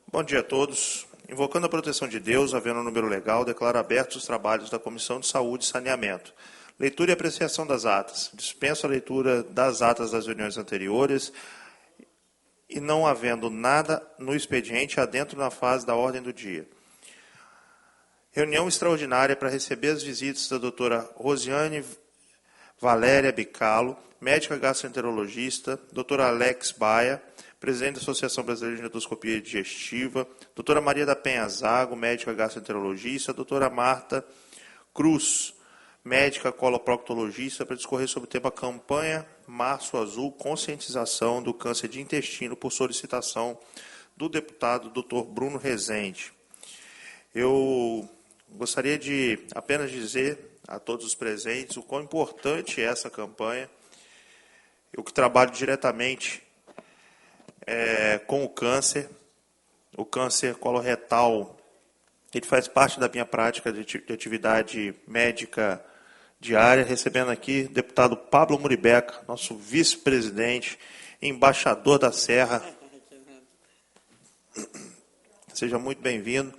Bom dia a todos. Invocando a proteção de Deus, havendo um número legal, declaro abertos os trabalhos da Comissão de Saúde e Saneamento. Leitura e apreciação das atas. Dispenso a leitura das atas das reuniões anteriores e não havendo nada no expediente, adentro na fase da ordem do dia. Reunião extraordinária para receber as visitas da doutora Rosiane Valéria Bicalo, médica gastroenterologista, doutora Alex Baia, presidente da Associação Brasileira de Endoscopia Digestiva, doutora Maria da Penha Zago, médica gastroenterologista, doutora Marta Cruz, médica coloproctologista, para discorrer sobre o tema Campanha Março Azul, conscientização do câncer de intestino, por solicitação do deputado Dr. Bruno Rezende. Eu gostaria de apenas dizer a todos os presentes o quão importante é essa campanha. Eu que trabalho diretamente com o câncer coloretal, ele faz parte da minha prática de atividade médica diária, recebendo aqui o deputado Pablo Muribeca, nosso vice-presidente, embaixador da Serra. Seja muito bem-vindo.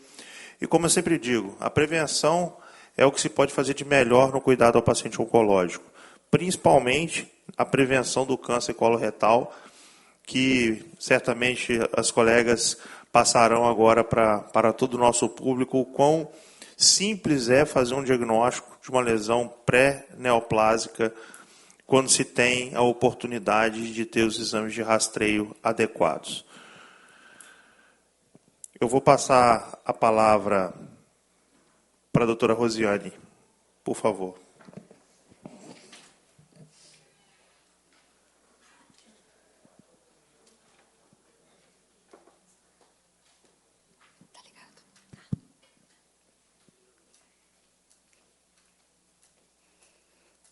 E como eu sempre digo, a prevenção é o que se pode fazer de melhor no cuidado ao paciente oncológico, principalmente a prevenção do câncer coloretal, que certamente as colegas passarão agora para todo o nosso público o quão simples é fazer um diagnóstico de uma lesão pré-neoplásica quando se tem a oportunidade de ter os exames de rastreio adequados. Eu vou passar a palavra para a doutora Rosiane, por favor.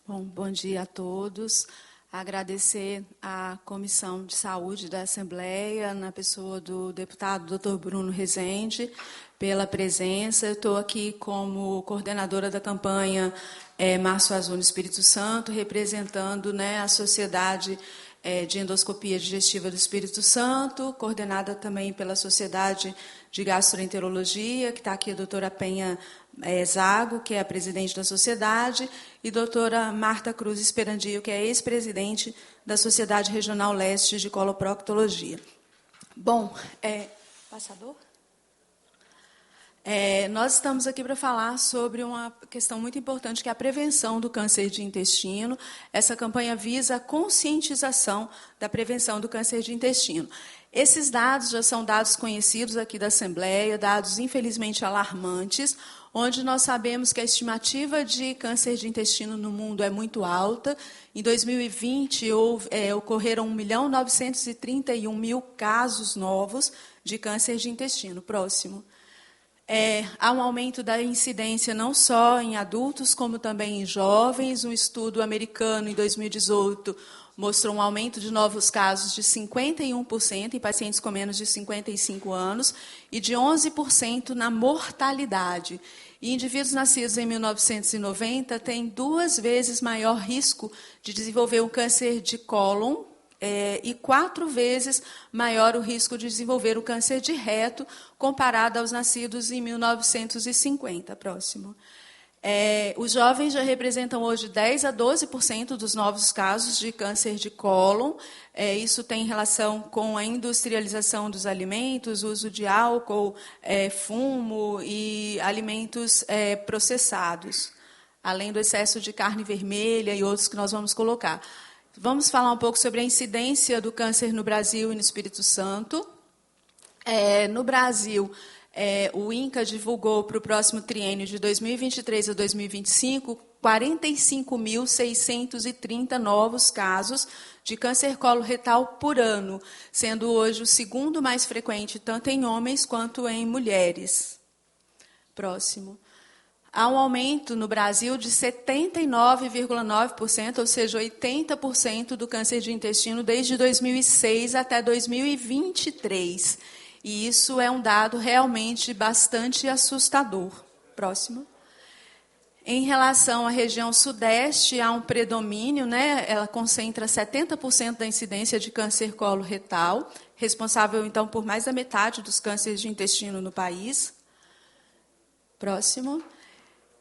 Bom dia a todos. Agradecer à Comissão de Saúde da Assembleia, na pessoa do deputado Dr. Bruno Rezende, pela presença. Eu estou aqui como coordenadora da campanha Março Azul no Espírito Santo, representando a Sociedade de Endoscopia Digestiva do Espírito Santo, coordenada também pela Sociedade de Gastroenterologia, que está aqui a doutora Penha Zago, que é a presidente da sociedade, e doutora Marta Cruz Esperandio, que é ex-presidente da Sociedade Regional Leste de Coloproctologia. Bom, passador? Nós estamos aqui para falar sobre uma questão muito importante, que é a prevenção do câncer de intestino. Essa campanha visa a conscientização da prevenção do câncer de intestino. Esses dados já são dados conhecidos aqui da Assembleia, dados infelizmente alarmantes, onde nós sabemos que a estimativa de câncer de intestino no mundo é muito alta. Em 2020, ocorreram 1.931.000 casos novos de câncer de intestino. Próximo. Há um aumento da incidência não só em adultos, como também em jovens. Um estudo americano, em 2018, mostrou um aumento de novos casos de 51% em pacientes com menos de 55 anos e de 11% na mortalidade. E indivíduos nascidos em 1990 têm 2 vezes maior risco de desenvolver um câncer de cólon e 4 vezes maior o risco de desenvolver o câncer de reto, comparado aos nascidos em 1950. Próximo. Os jovens já representam hoje 10 a 12% dos novos casos de câncer de cólon. Isso tem relação com a industrialização dos alimentos, o uso de álcool, fumo e alimentos processados, além do excesso de carne vermelha e outros que nós vamos colocar. Vamos falar um pouco sobre a incidência do câncer no Brasil e no Espírito Santo. No Brasil, o INCA divulgou para o próximo triênio de 2023 a 2025 45.630 novos casos de câncer coloretal por ano, sendo hoje o segundo mais frequente tanto em homens quanto em mulheres. Próximo. Há um aumento no Brasil de 79,9%, ou seja, 80% do câncer de intestino desde 2006 até 2023. E isso é um dado realmente bastante assustador. Próximo. Em relação à região sudeste, há um predomínio, né? Ela concentra 70% da incidência de câncer coloretal, responsável, então, por mais da metade dos cânceres de intestino no país. Próximo.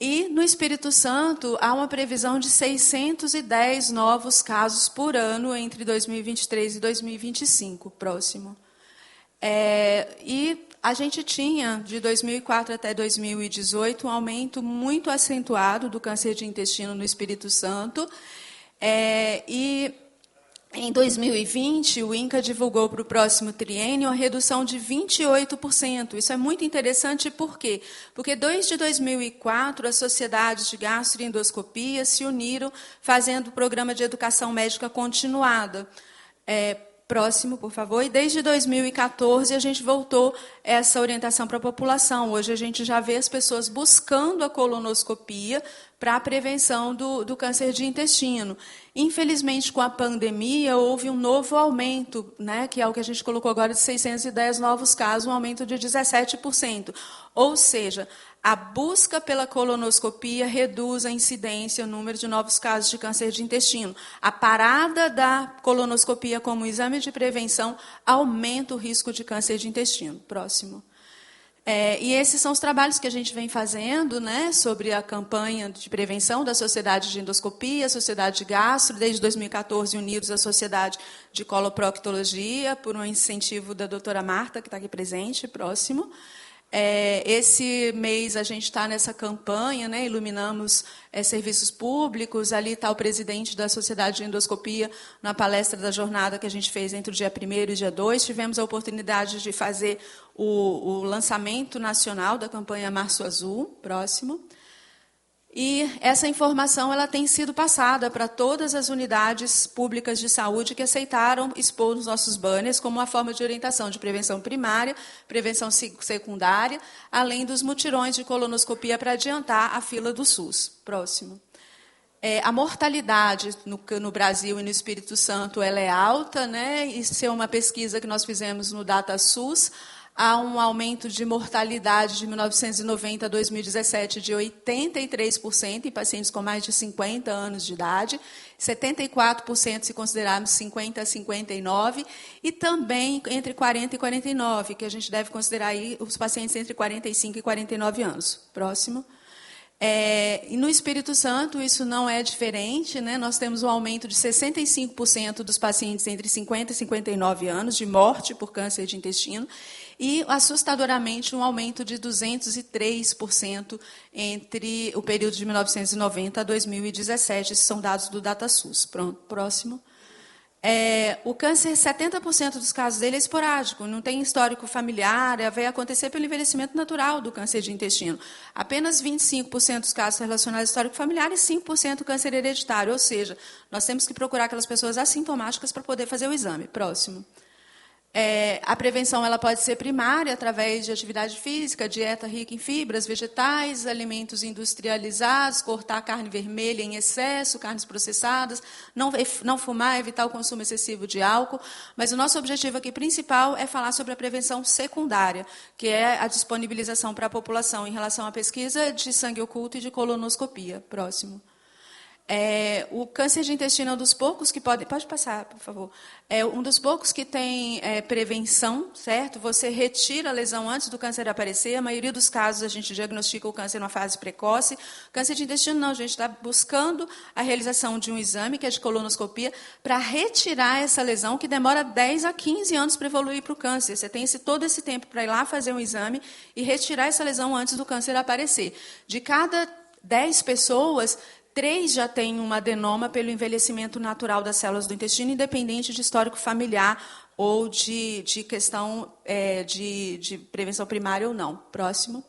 E, no Espírito Santo, há uma previsão de 610 novos casos por ano entre 2023 e 2025. Próximo. E a gente tinha, de 2004 até 2018, um aumento muito acentuado do câncer de intestino no Espírito Santo. E em 2020, o INCA divulgou para o próximo triênio a redução de 28%. Isso é muito interessante, por quê? Porque desde 2004, as sociedades de gastroendoscopia se uniram fazendo o programa de educação médica continuada. Próximo, por favor. E desde 2014 a gente voltou essa orientação para a população. Hoje a gente já vê as pessoas buscando a colonoscopia para a prevenção do câncer de intestino. Infelizmente, com a pandemia, houve um novo aumento, né, que é o que a gente colocou agora de 610 novos casos, um aumento de 17%. Ou seja, a busca pela colonoscopia reduz a incidência, o número de novos casos de câncer de intestino. A parada da colonoscopia como exame de prevenção aumenta o risco de câncer de intestino. Próximo. E esses são os trabalhos que a gente vem fazendo, né, sobre a campanha de prevenção da Sociedade de Endoscopia, a Sociedade de Gastro, desde 2014 unidos à Sociedade de Coloproctologia, por um incentivo da doutora Marta, que está aqui presente. Próximo. Esse mês a gente está nessa campanha, né, iluminamos serviços públicos, ali está o presidente da Sociedade de Endoscopia na palestra da jornada que a gente fez entre o dia 1º e o dia 2, tivemos a oportunidade de fazer o lançamento nacional da campanha Março Azul. Próximo. E essa informação ela tem sido passada para todas as unidades públicas de saúde que aceitaram expor os nossos banners como uma forma de orientação de prevenção primária, prevenção secundária, além dos mutirões de colonoscopia para adiantar a fila do SUS. Próximo. A mortalidade no Brasil e no Espírito Santo ela é alta, né? Isso é uma pesquisa que nós fizemos no DataSUS. Há um aumento de mortalidade de 1990 a 2017 de 83% em pacientes com mais de 50 anos de idade, 74% se considerarmos 50 a 59, e também entre 40 e 49, que a gente deve considerar aí os pacientes entre 45 e 49 anos. Próximo. E no Espírito Santo isso não é diferente, né? Nós temos um aumento de 65% dos pacientes entre 50 e 59 anos de morte por câncer de intestino e, assustadoramente, um aumento de 203% entre o período de 1990 a 2017. Esses são dados do DataSUS. Pronto, próximo. O câncer, 70% dos casos dele é esporádico, não tem histórico familiar, vai acontecer pelo envelhecimento natural do câncer de intestino. Apenas 25% dos casos relacionados ao histórico familiar e 5% câncer hereditário, ou seja, nós temos que procurar aquelas pessoas assintomáticas para poder fazer o exame. Próximo. A prevenção ela pode ser primária, através de atividade física, dieta rica em fibras, vegetais, alimentos industrializados, cortar carne vermelha em excesso, carnes processadas, não fumar, evitar o consumo excessivo de álcool. Mas o nosso objetivo aqui principal é falar sobre a prevenção secundária, que é a disponibilização para a população em relação à pesquisa de sangue oculto e de colonoscopia. Próximo. O câncer de intestino é um dos poucos que pode passar, por favor. É um dos poucos que tem prevenção, certo? Você retira a lesão antes do câncer aparecer. A maioria dos casos a gente diagnostica o câncer numa fase precoce. Câncer de intestino não, a gente está buscando a realização de um exame, que é de colonoscopia, para retirar essa lesão, que demora 10 a 15 anos para evoluir para o câncer. Você tem todo esse tempo para ir lá fazer um exame e retirar essa lesão antes do câncer aparecer. De cada 10 pessoas, 3 já têm um adenoma pelo envelhecimento natural das células do intestino, independente de histórico familiar ou de questão de prevenção primária ou não. Próximo.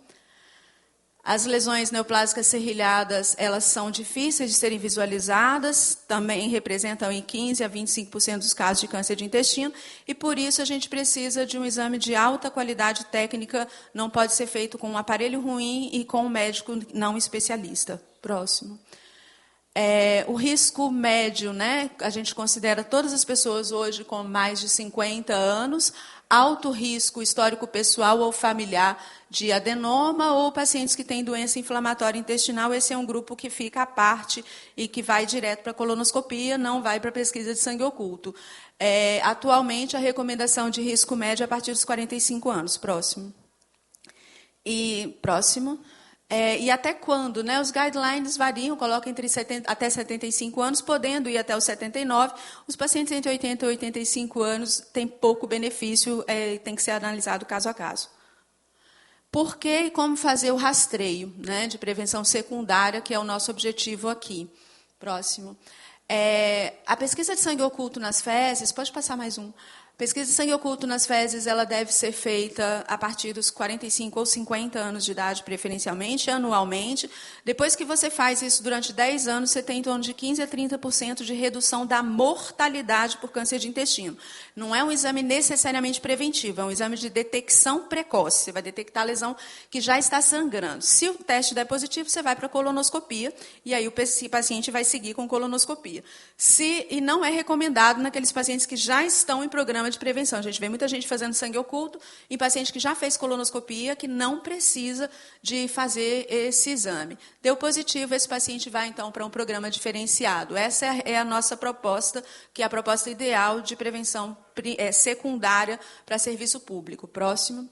As lesões neoplásicas serrilhadas, elas são difíceis de serem visualizadas, também representam em 15 a 25% dos casos de câncer de intestino, e por isso a gente precisa de um exame de alta qualidade técnica, não pode ser feito com um aparelho ruim e com um médico não especialista. Próximo. O risco médio, né? A gente considera todas as pessoas hoje com mais de 50 anos, alto risco histórico pessoal ou familiar de adenoma, ou pacientes que têm doença inflamatória intestinal. Esse é um grupo que fica à parte e que vai direto para a colonoscopia, não vai para a pesquisa de sangue oculto. Atualmente, a recomendação de risco médio é a partir dos 45 anos. Próximo. E até quando? Né? Os guidelines variam, colocam até 75 anos, podendo ir até os 79. Os pacientes entre 80 e 85 anos têm pouco benefício, tem que ser analisado caso a caso. Por que e como fazer o rastreio, né, de prevenção secundária, que é o nosso objetivo aqui? Próximo. A pesquisa de sangue oculto nas fezes, pode passar mais um. A pesquisa de sangue oculto nas fezes, ela deve ser feita a partir dos 45 ou 50 anos de idade, preferencialmente, anualmente. Depois que você faz isso durante 10 anos, você tem em torno de 15% a 30% de redução da mortalidade por câncer de intestino. Não é um exame necessariamente preventivo, é um exame de detecção precoce. Você vai detectar a lesão que já está sangrando. Se o teste der positivo, você vai para a colonoscopia, e aí o paciente vai seguir com colonoscopia. E não é recomendado naqueles pacientes que já estão em programa de prevenção. A gente vê muita gente fazendo sangue oculto em paciente que já fez colonoscopia, que não precisa de fazer esse exame. Deu positivo, esse paciente vai, então, para um programa diferenciado. Essa é a nossa proposta, que é a proposta ideal de prevenção secundária para serviço público. Próximo.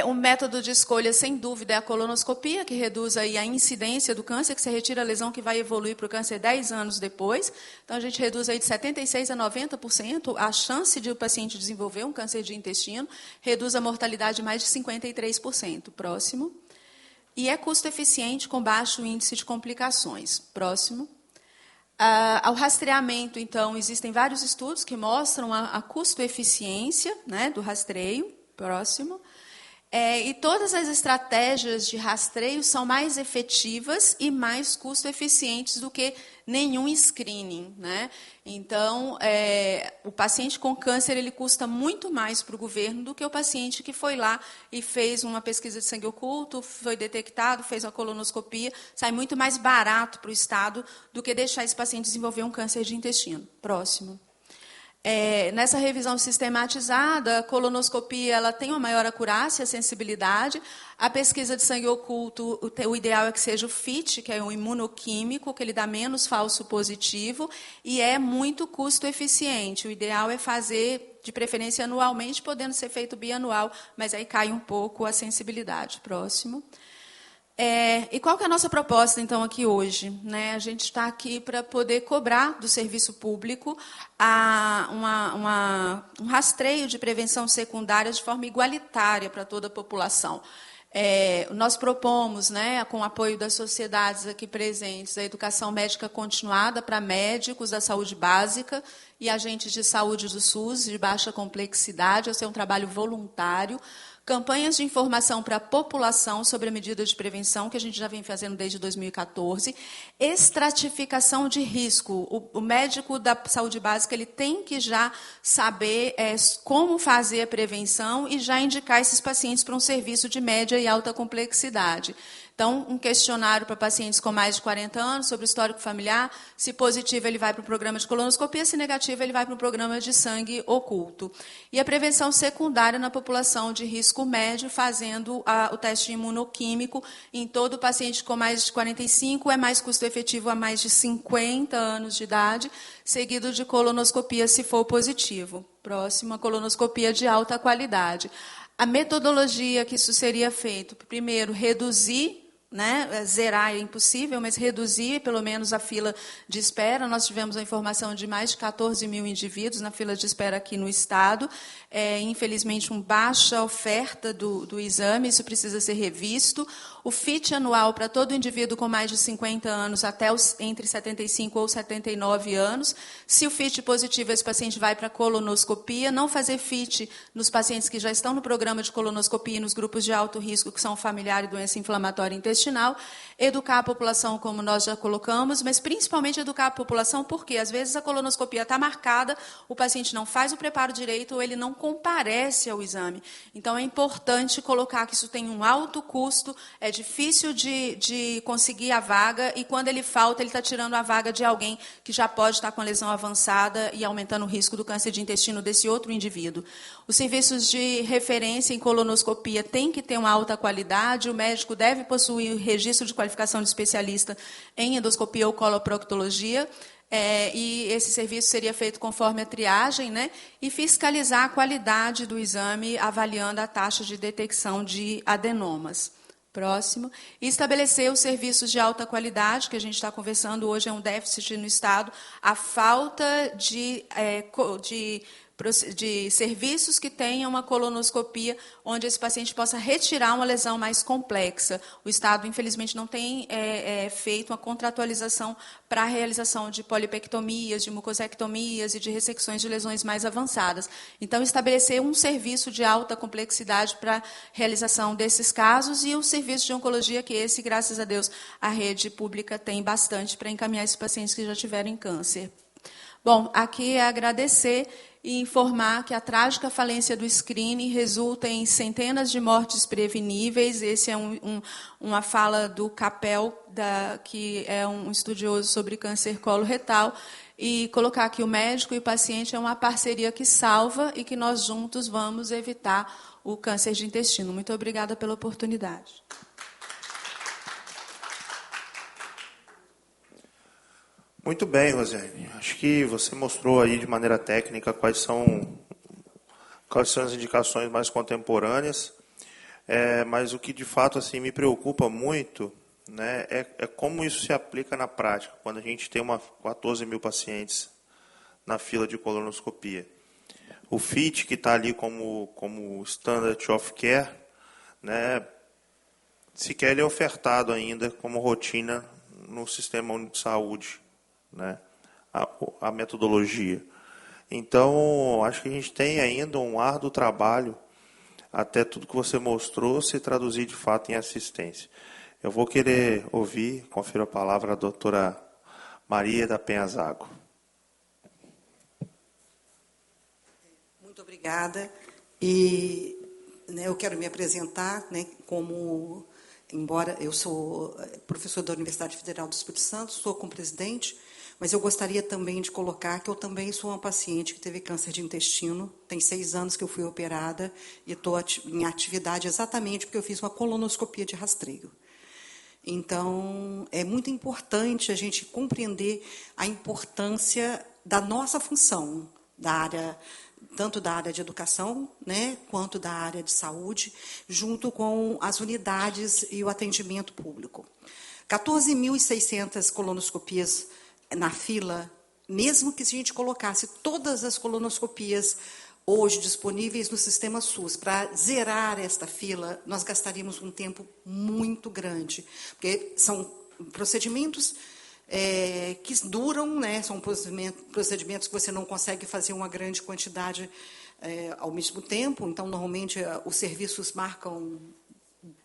Um método de escolha, sem dúvida, é a colonoscopia, que reduz aí a incidência do câncer, que você retira a lesão que vai evoluir para o câncer 10 anos depois. Então, a gente reduz aí de 76% a 90% a chance de o paciente desenvolver um câncer de intestino, reduz a mortalidade de mais de 53%. Próximo. E é custo-eficiente com baixo índice de complicações. Próximo. Ao rastreamento, então, existem vários estudos que mostram a custo-eficiência, né, do rastreio. Próximo. E todas as estratégias de rastreio são mais efetivas e mais custo-eficientes do que nenhum screening, né? Então, o paciente com câncer ele custa muito mais para o governo do que o paciente que foi lá e fez uma pesquisa de sangue oculto, foi detectado, fez uma colonoscopia, sai muito mais barato para o Estado do que deixar esse paciente desenvolver um câncer de intestino. Próximo. Nessa revisão sistematizada, a colonoscopia ela tem uma maior acurácia, sensibilidade. A pesquisa de sangue oculto, o ideal é que seja o FIT, que é um imunoquímico, que ele dá menos falso positivo, e é muito custo-eficiente. O ideal é fazer, de preferência, anualmente, podendo ser feito bianual, mas aí cai um pouco a sensibilidade. Próximo. E qual que é a nossa proposta, então, aqui hoje? Né? A gente está aqui para poder cobrar do serviço público um rastreio de prevenção secundária de forma igualitária para toda a população. Nós propomos, né, com o apoio das sociedades aqui presentes, a educação médica continuada para médicos da saúde básica e agentes de saúde do SUS, de baixa complexidade. Esse é um trabalho voluntário. Campanhas de informação para a população sobre a medida de prevenção, que a gente já vem fazendo desde 2014. Estratificação de risco. O médico da saúde básica ele tem que já saber como fazer a prevenção e já indicar esses pacientes para um serviço de média e alta complexidade. Então, um questionário para pacientes com mais de 40 anos sobre o histórico familiar. Se positivo, ele vai para o programa de colonoscopia. Se negativo, ele vai para o programa de sangue oculto. E a prevenção secundária na população de risco médio, fazendo o teste imunoquímico em todo paciente com mais de 45, é mais custo-efetivo a mais de 50 anos de idade, seguido de colonoscopia, se for positivo. Próximo, a colonoscopia de alta qualidade. A metodologia que isso seria feito, primeiro, reduzir, né, zerar é impossível, mas reduzir pelo menos a fila de espera. Nós tivemos a informação de mais de 14 mil indivíduos na fila de espera aqui no Estado. Infelizmente, uma baixa oferta do exame, isso precisa ser revisto. O FIT anual para todo indivíduo com mais de 50 anos até entre 75 ou 79 anos. Se o FIT positivo, esse paciente vai para a colonoscopia. Não fazer FIT nos pacientes que já estão no programa de colonoscopia e nos grupos de alto risco, que são familiar e doença inflamatória intestinal. intestinal, educar a população, como nós já colocamos, mas principalmente educar a população, porque às vezes a colonoscopia está marcada, o paciente não faz o preparo direito ou ele não comparece ao exame. Então, é importante colocar que isso tem um alto custo, é difícil de conseguir a vaga, e quando ele falta, ele está tirando a vaga de alguém que já pode estar com a lesão avançada e aumentando o risco do câncer de intestino desse outro indivíduo. Os serviços de referência em colonoscopia têm que ter uma alta qualidade, o médico deve possuir registro de qualificação de especialista em endoscopia ou coloproctologia, e esse serviço seria feito conforme a triagem, né, e fiscalizar a qualidade do exame, avaliando a taxa de detecção de adenomas. Próximo. E estabelecer os serviços de alta qualidade, que a gente está conversando hoje, é um déficit no Estado, a falta de serviços que tenham uma colonoscopia onde esse paciente possa retirar uma lesão mais complexa. O Estado, infelizmente, não tem feito uma contratualização para a realização de polipectomias, de mucosectomias e de ressecções de lesões mais avançadas. Então, estabelecer um serviço de alta complexidade para a realização desses casos e o serviço de oncologia, que esse, graças a Deus, a rede pública tem bastante para encaminhar esses pacientes que já tiveram câncer. Bom, aqui é agradecer e informar que a trágica falência do screening resulta em centenas de mortes preveníveis. Esse é uma fala do Capel, que é um estudioso sobre câncer coloretal, e colocar que o médico e o paciente é uma parceria que salva e que nós juntos vamos evitar o câncer de intestino. Muito obrigada pela oportunidade. Muito bem, Rosiane. Acho que você mostrou aí de maneira técnica quais são as indicações mais contemporâneas, mas o que de fato assim me preocupa muito, né, é como isso se aplica na prática, quando a gente tem 14 mil pacientes na fila de colonoscopia. O FIT, que está ali como Standard of Care, né, sequer ele é ofertado ainda como rotina no Sistema Único de Saúde, né, a metodologia. Então, acho que a gente tem ainda um árduo trabalho até tudo que você mostrou se traduzir de fato em assistência. Eu vou querer ouvir, confiro a palavra, a doutora Maria da Penha Zago. Muito obrigada. E eu quero me apresentar, embora eu sou professor da Universidade Federal do Espírito Santo, sou co-presidente, mas eu gostaria também de colocar que eu também sou uma paciente que teve câncer de intestino. Tem 6 anos que eu fui operada e estou em atividade exatamente porque eu fiz uma colonoscopia de rastreio. Então, é muito importante a gente compreender a importância da nossa função, tanto da área de educação, né, quanto da área de saúde, junto com as unidades e o atendimento público. 14.600 colonoscopias na fila, mesmo que a gente colocasse todas as colonoscopias hoje disponíveis no sistema SUS para zerar esta fila, nós gastaríamos um tempo muito grande, porque são procedimentos que duram, né, são procedimentos que você não consegue fazer uma grande quantidade ao mesmo tempo. Então, normalmente, os serviços marcam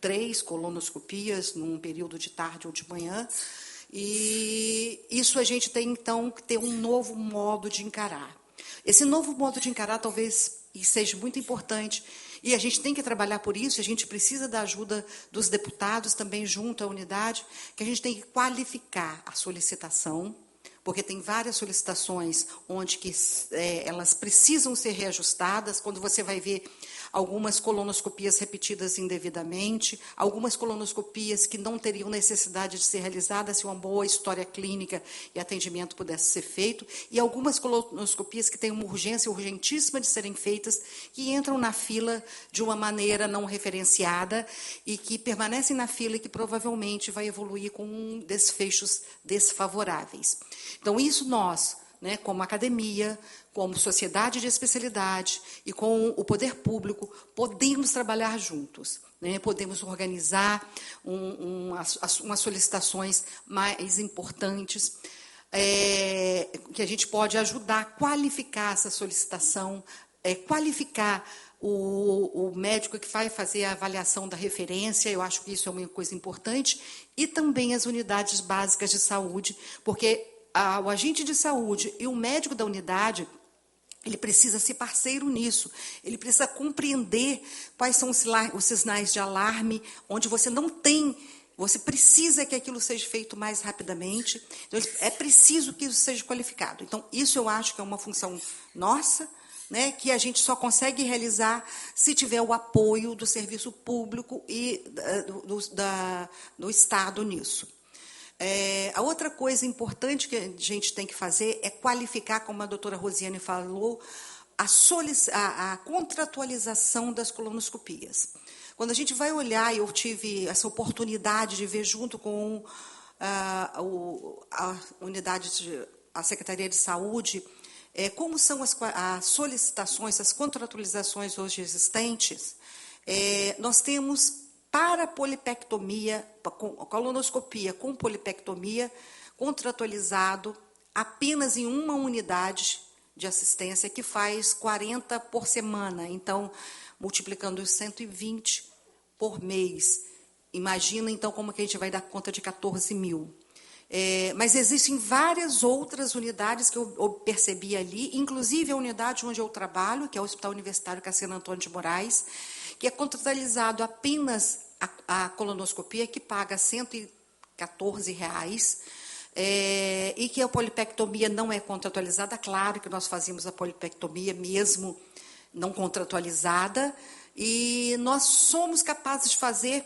3 colonoscopias num período de tarde ou de manhã, e isso a gente tem, então, que ter um novo modo de encarar. Esse novo modo de encarar talvez seja muito importante, e a gente tem que trabalhar por isso, a gente precisa da ajuda dos deputados também junto à unidade, que a gente tem que qualificar a solicitação, porque tem várias solicitações onde elas precisam ser reajustadas. Quando você vai ver algumas colonoscopias repetidas indevidamente, algumas colonoscopias que não teriam necessidade de ser realizadas se uma boa história clínica e atendimento pudesse ser feito, e algumas colonoscopias que têm uma urgência urgentíssima de serem feitas, que entram na fila de uma maneira não referenciada e que permanecem na fila e que provavelmente vai evoluir com desfechos desfavoráveis. Então, isso nós, como academia, como sociedade de especialidade e com o poder público, podemos trabalhar juntos. Podemos organizar umas solicitações mais importantes, que a gente pode ajudar a qualificar essa solicitação, qualificar o médico que vai fazer a avaliação da referência, eu acho que isso é uma coisa importante, e também as unidades básicas de saúde, porque o agente de saúde e o médico da unidade, ele precisa ser parceiro nisso, ele precisa compreender quais são os sinais de alarme, onde você não tem, você precisa que aquilo seja feito mais rapidamente, então é preciso que isso seja qualificado. Então, isso eu acho que é uma função nossa, né, que a gente só consegue realizar se tiver o apoio do serviço público e do Estado nisso. A outra coisa importante que a gente tem que fazer é qualificar, como a doutora Rosiane falou, a contratualização das colonoscopias. Quando a gente vai olhar, eu tive essa oportunidade de ver junto com a unidade, a Secretaria de Saúde, como são as solicitações, as contratualizações hoje existentes. Nós temos para polipectomia, colonoscopia com polipectomia, contratualizado apenas em uma unidade de assistência, que faz 40 por semana. Então, multiplicando os 120 por mês. Imagina, então, como que a gente vai dar conta de 14 mil. Mas existem várias outras unidades que eu percebi ali, inclusive a unidade onde eu trabalho, que é o Hospital Universitário Cassiano Antônio de Moraes, que é contratualizado apenas a colonoscopia, que paga R$ 114, e que a polipectomia não é contratualizada. Claro que nós fazemos a polipectomia mesmo não contratualizada, e nós somos capazes de fazer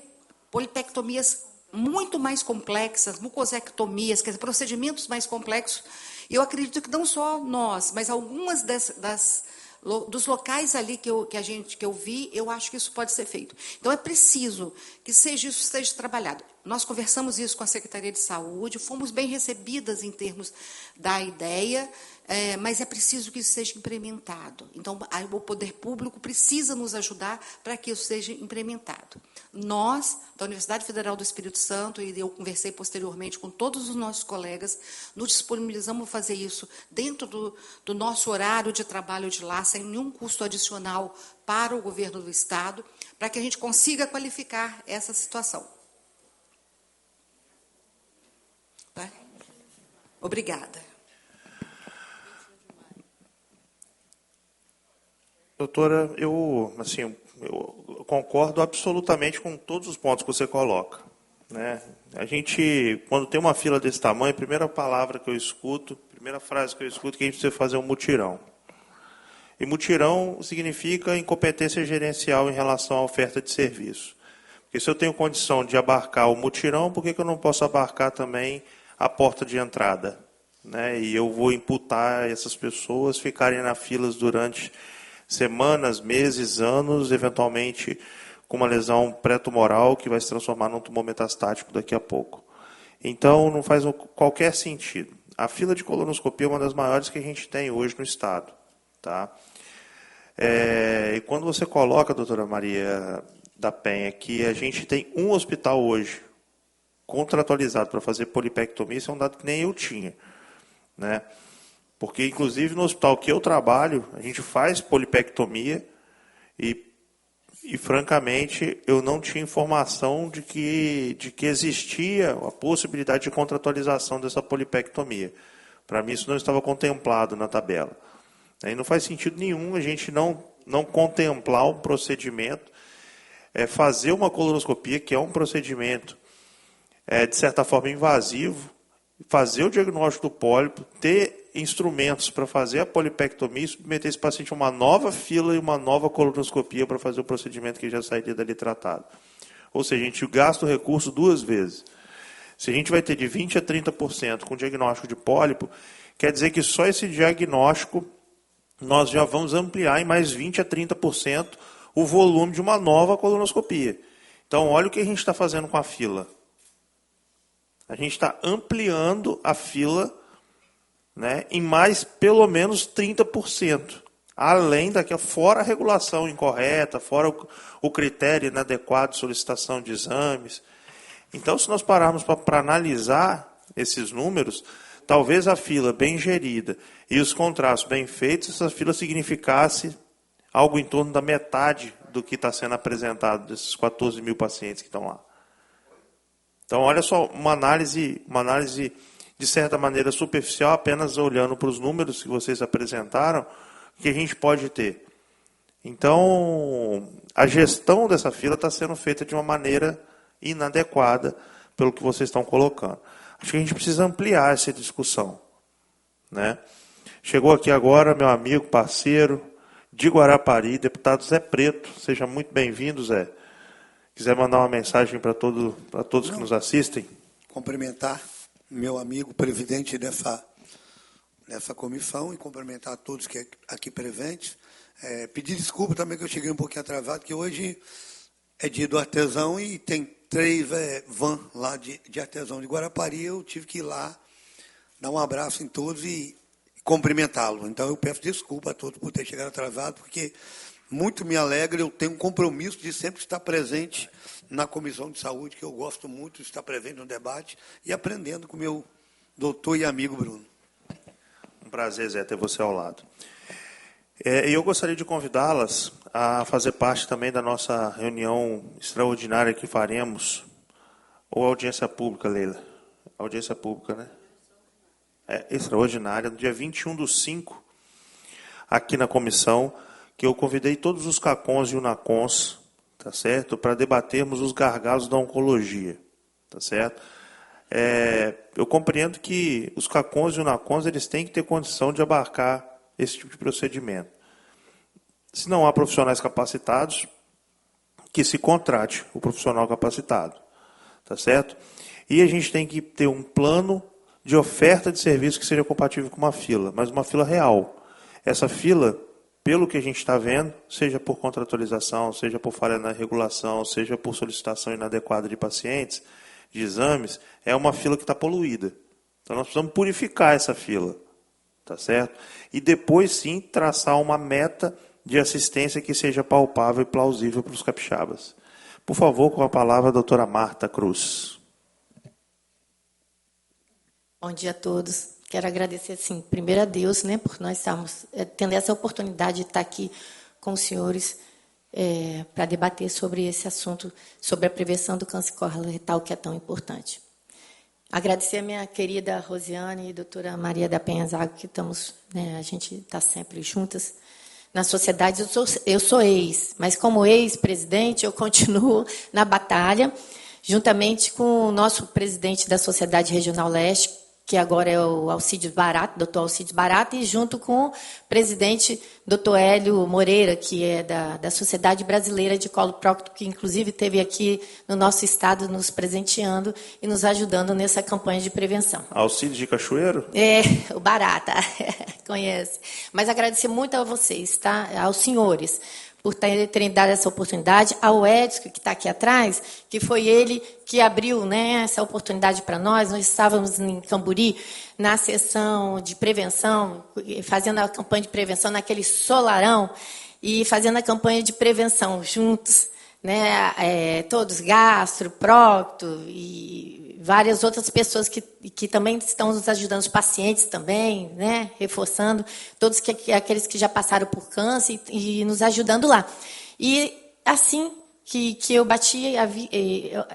polipectomias muito mais complexas, mucosectomias, quer dizer, procedimentos mais complexos. E eu acredito que não só nós, mas algumas dos locais ali que eu vi, eu acho que isso pode ser feito. Então, é preciso que isso seja trabalhado. Nós conversamos isso com a Secretaria de Saúde, fomos bem recebidas em termos da ideia, mas é preciso que isso seja implementado. Então, o poder público precisa nos ajudar para que isso seja implementado. Nós, da Universidade Federal do Espírito Santo, e eu conversei posteriormente com todos os nossos colegas, nos disponibilizamos a fazer isso dentro do nosso horário de trabalho de lá, sem nenhum custo adicional para o governo do Estado, para que a gente consiga qualificar essa situação. Tá? Obrigada. Doutora, eu concordo absolutamente com todos os pontos que você coloca, né? A gente, quando tem uma fila desse tamanho, a primeira palavra que eu escuto, a primeira frase que eu escuto é que a gente precisa fazer um mutirão. E mutirão significa incompetência gerencial em relação à oferta de serviço. Porque se eu tenho condição de abarcar o mutirão, por que eu não posso abarcar também a porta de entrada, né? E eu vou imputar essas pessoas ficarem na filas durante semanas, meses, anos, eventualmente com uma lesão pré-tumoral que vai se transformar num tumor metastático daqui a pouco. Então, não faz qualquer sentido. A fila de colonoscopia é uma das maiores que a gente tem hoje no Estado. Tá? E quando você coloca, doutora Maria da Penha, que a gente tem um hospital hoje contratualizado para fazer polipectomia, isso é um dado que nem eu tinha, né? Porque, inclusive, no hospital que eu trabalho, a gente faz polipectomia e francamente, eu não tinha informação de que existia a possibilidade de contratualização dessa polipectomia. Para mim, isso não estava contemplado na tabela. E não faz sentido nenhum a gente não contemplar um procedimento, fazer uma colonoscopia, que é um procedimento, de certa forma, invasivo, fazer o diagnóstico do pólipo, ter instrumentos para fazer a polipectomia e submeter esse paciente a uma nova fila e uma nova colonoscopia para fazer o procedimento que já sairia dali tratado. Ou seja, a gente gasta o recurso duas vezes. Se a gente vai ter de 20% a 30% com diagnóstico de pólipo, quer dizer que só esse diagnóstico nós já vamos ampliar em mais 20% a 30% o volume de uma nova colonoscopia. Então, olha o que a gente está fazendo com a fila. A gente está ampliando a fila, né, em mais pelo menos 30%. Além daquela, fora a regulação incorreta, fora o critério inadequado de solicitação de exames. Então, se nós pararmos para analisar esses números, talvez a fila bem gerida e os contrastes bem feitos, essa fila significasse algo em torno da metade do que está sendo apresentado, desses 14 mil pacientes que estão lá. Então, olha só, uma análise de certa maneira superficial, apenas olhando para os números que vocês apresentaram, que a gente pode ter. Então, a gestão dessa fila está sendo feita de uma maneira inadequada pelo que vocês estão colocando. Acho que a gente precisa ampliar essa discussão, né? Chegou aqui agora meu amigo, parceiro, de Guarapari, deputado Zé Preto. Seja muito bem-vindo, Zé. Quiser mandar uma mensagem para todos que nos assistem? Cumprimentar meu amigo presidente dessa comissão e cumprimentar a todos que aqui presentes. Pedir desculpa também que eu cheguei um pouquinho atrasado, que hoje é dia do artesão e tem 3 vans lá de artesão de Guarapari. Eu tive que ir lá dar um abraço em todos e cumprimentá-lo. Então eu peço desculpa a todos por ter chegado atrasado, porque muito me alegra, eu tenho um compromisso de sempre estar presente na Comissão de Saúde, que eu gosto muito de estar presente no debate e aprendendo com o meu doutor e amigo Bruno. Um prazer, Zé, ter você ao lado. E eu gostaria de convidá-las a fazer parte também da nossa reunião extraordinária que faremos, ou audiência pública, Leila. Audiência pública, né? Extraordinária, no dia 21/5, aqui na comissão, que eu convidei todos os CACONs e UNACONs, tá certo? Para debatermos os gargalos da oncologia, tá certo? Eu compreendo que os CACONs e UNACONs eles têm que ter condição de abarcar esse tipo de procedimento. Se não há profissionais capacitados, que se contrate o profissional capacitado, tá certo? E a gente tem que ter um plano de oferta de serviço que seja compatível com uma fila, mas uma fila real. Essa fila, pelo que a gente está vendo, seja por contratualização, seja por falha na regulação, seja por solicitação inadequada de pacientes, de exames, é uma fila que está poluída. Então nós precisamos purificar essa fila, tá certo? E depois sim traçar uma meta de assistência que seja palpável e plausível para os capixabas. Por favor, com a palavra a doutora Marta Cruz. Bom dia a todos. Quero agradecer, assim, primeiro a Deus, né, por nós estarmos tendo essa oportunidade de estar aqui com os senhores para debater sobre esse assunto, sobre a prevenção do câncer coloretal, que é tão importante. Agradecer a minha querida Rosiane e a doutora Maria da Penha Zago, que estamos, né, a gente está sempre juntas na sociedade. Eu sou ex, mas como ex-presidente, eu continuo na batalha, juntamente com o nosso presidente da Sociedade Regional Leste, que agora é o Alcides Barato, doutor Alcides Barato, e junto com o presidente doutor Hélio Moreira, que é da Sociedade Brasileira de Colo Prócto, que inclusive esteve aqui no nosso estado nos presenteando e nos ajudando nessa campanha de prevenção. Alcides de Cachoeiro? O Barata, conhece. Mas agradecer muito a vocês, tá? Aos senhores, por terem dado essa oportunidade, ao Edson, que está aqui atrás, que foi ele que abriu, né, essa oportunidade para nós. Nós estávamos em Camburi, na sessão de prevenção, fazendo a campanha de prevenção naquele solarão, e fazendo a campanha de prevenção juntos, né, todos, gastro, procto e várias outras pessoas que também estão nos ajudando, os pacientes também, né, reforçando, todos aqueles que já passaram por câncer e nos ajudando lá. E assim que eu bati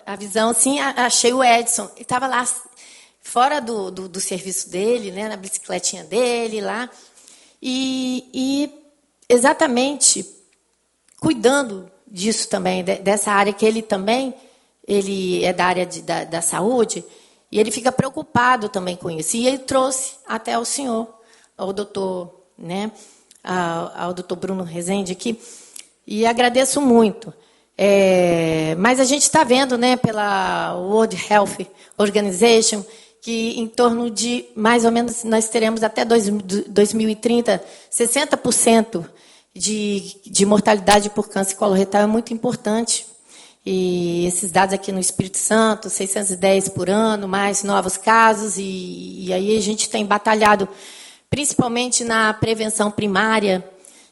a visão, assim, achei o Edson, ele estava lá fora do serviço dele, né, na bicicletinha dele lá, e exatamente cuidando disso também, dessa área que ele também, ele é da área da saúde, e ele fica preocupado também com isso. E ele trouxe até ao senhor, ao doutor, né, ao doutor Bruno Rezende aqui, e agradeço muito. Mas a gente está vendo, né, pela World Health Organization, que em torno de, mais ou menos, nós teremos até 2030, 60% de mortalidade por câncer coloretal. É muito importante. E esses dados aqui no Espírito Santo, 610 por ano, mais novos casos, e aí a gente tem batalhado, principalmente na prevenção primária,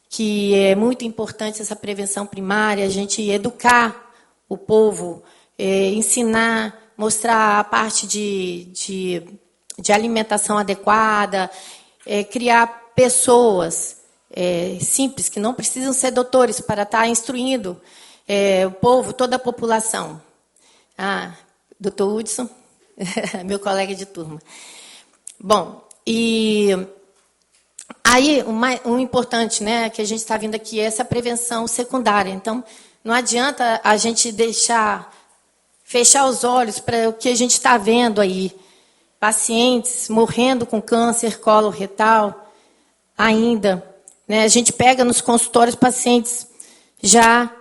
que é muito importante essa prevenção primária, a gente educar o povo, ensinar, mostrar a parte de alimentação adequada, criar pessoas simples, que não precisam ser doutores para estar instruindo o povo, toda a população. Doutor Hudson, meu colega de turma. Bom, e aí um importante, né, que a gente está vendo aqui é essa prevenção secundária. Então, não adianta a gente fechar os olhos para o que a gente está vendo aí. Pacientes morrendo com câncer coloretal ainda. Né? A gente pega nos consultórios pacientes já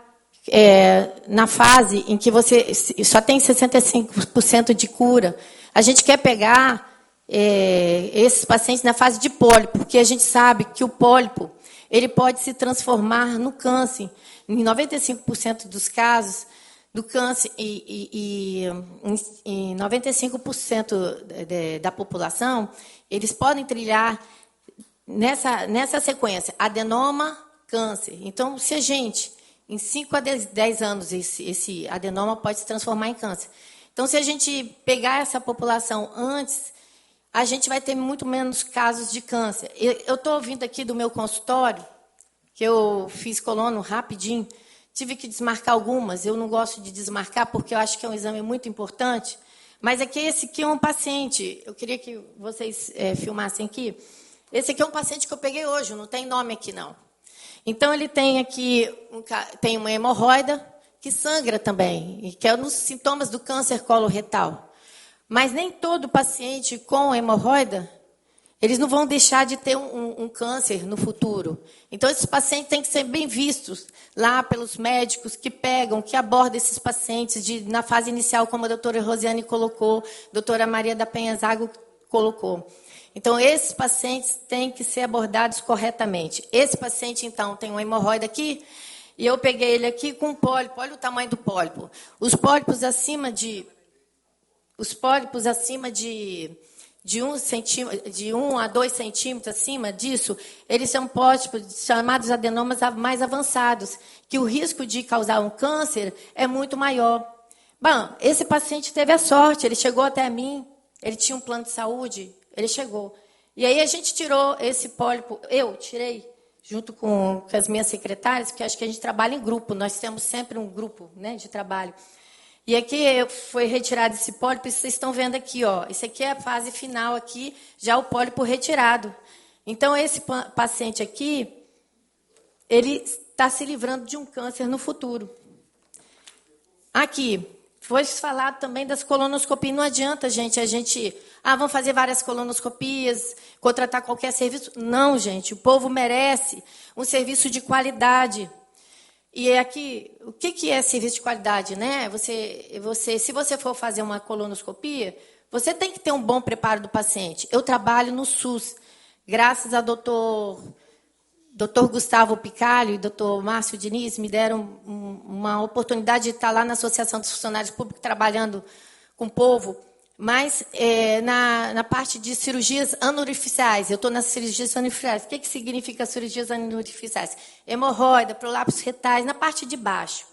na fase em que você só tem 65% de cura. A gente quer pegar esses pacientes na fase de pólipo, porque a gente sabe que o pólipo ele pode se transformar no câncer. Em 95% dos casos do câncer e 95% da população, eles podem trilhar nessa sequência, adenoma, câncer. Então, se a gente, em 5 a 10 anos, esse adenoma pode se transformar em câncer. Então, se a gente pegar essa população antes, a gente vai ter muito menos casos de câncer. Eu estou ouvindo aqui do meu consultório, que eu fiz colono rapidinho, tive que desmarcar algumas, eu não gosto de desmarcar porque eu acho que é um exame muito importante, mas aqui esse aqui é um paciente, eu queria que vocês filmassem aqui, esse aqui é um paciente que eu peguei hoje, não tem nome aqui não. Então ele tem aqui, tem uma hemorroida que sangra também, que é um dos sintomas do câncer coloretal. Mas nem todo paciente com hemorroida, eles não vão deixar de ter um câncer no futuro. Então, esses pacientes têm que ser bem vistos lá pelos médicos que pegam, que abordam esses pacientes na fase inicial, como a doutora Rosiane colocou, a doutora Maria da Penha Zago colocou. Então, esses pacientes têm que ser abordados corretamente. Esse paciente, então, tem uma hemorroida aqui, e eu peguei ele aqui com um pólipo. Olha o tamanho do pólipo. Os pólipos acima de 1 a 2 centímetros acima disso, eles são pólipos chamados adenomas mais avançados, que o risco de causar um câncer é muito maior. Bom, esse paciente teve a sorte, ele chegou até mim, ele tinha um plano de saúde, ele chegou. E aí a gente tirou esse pólipo, eu tirei, junto com as minhas secretárias, porque acho que a gente trabalha em grupo, nós temos sempre um grupo, né, de trabalho. E aqui foi retirado esse pólipo, vocês estão vendo aqui, ó. Isso aqui é a fase final aqui, já o pólipo retirado. Então, esse paciente aqui, ele está se livrando de um câncer no futuro. Aqui, foi falado também das colonoscopias. Não adianta, gente, vamos fazer várias colonoscopias, contratar qualquer serviço. Não, gente, o povo merece um serviço de qualidade. E aqui, o que é serviço de qualidade, né? Se você for fazer uma colonoscopia, você tem que ter um bom preparo do paciente. Eu trabalho no SUS, graças ao doutor Gustavo Picalho e doutor Márcio Diniz, me deram uma oportunidade de estar lá na Associação dos Funcionários Públicos, trabalhando com o povo, mas na parte de cirurgias anorficiais. Eu estou nas cirurgias anorficiais. O que significa cirurgias anorficiais? Hemorroida, prolapsos retais, na parte de baixo.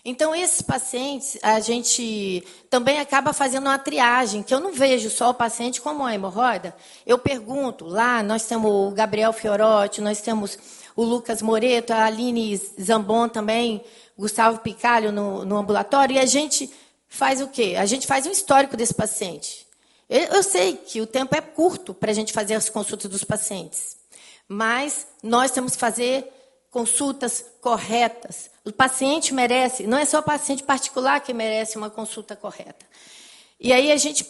Então, esses pacientes, a gente também acaba fazendo uma triagem, que eu não vejo só o paciente como uma hemorroida. Eu pergunto, lá nós temos o Gabriel Fiorotti, nós temos o Lucas Moreto, a Aline Zambon também, Gustavo Picalho no ambulatório, e a gente faz o quê? A gente faz um histórico desse paciente. Eu sei que o tempo é curto para a gente fazer as consultas dos pacientes, mas nós temos que fazer consultas corretas. O paciente merece, não é só o paciente particular que merece uma consulta correta. E aí a gente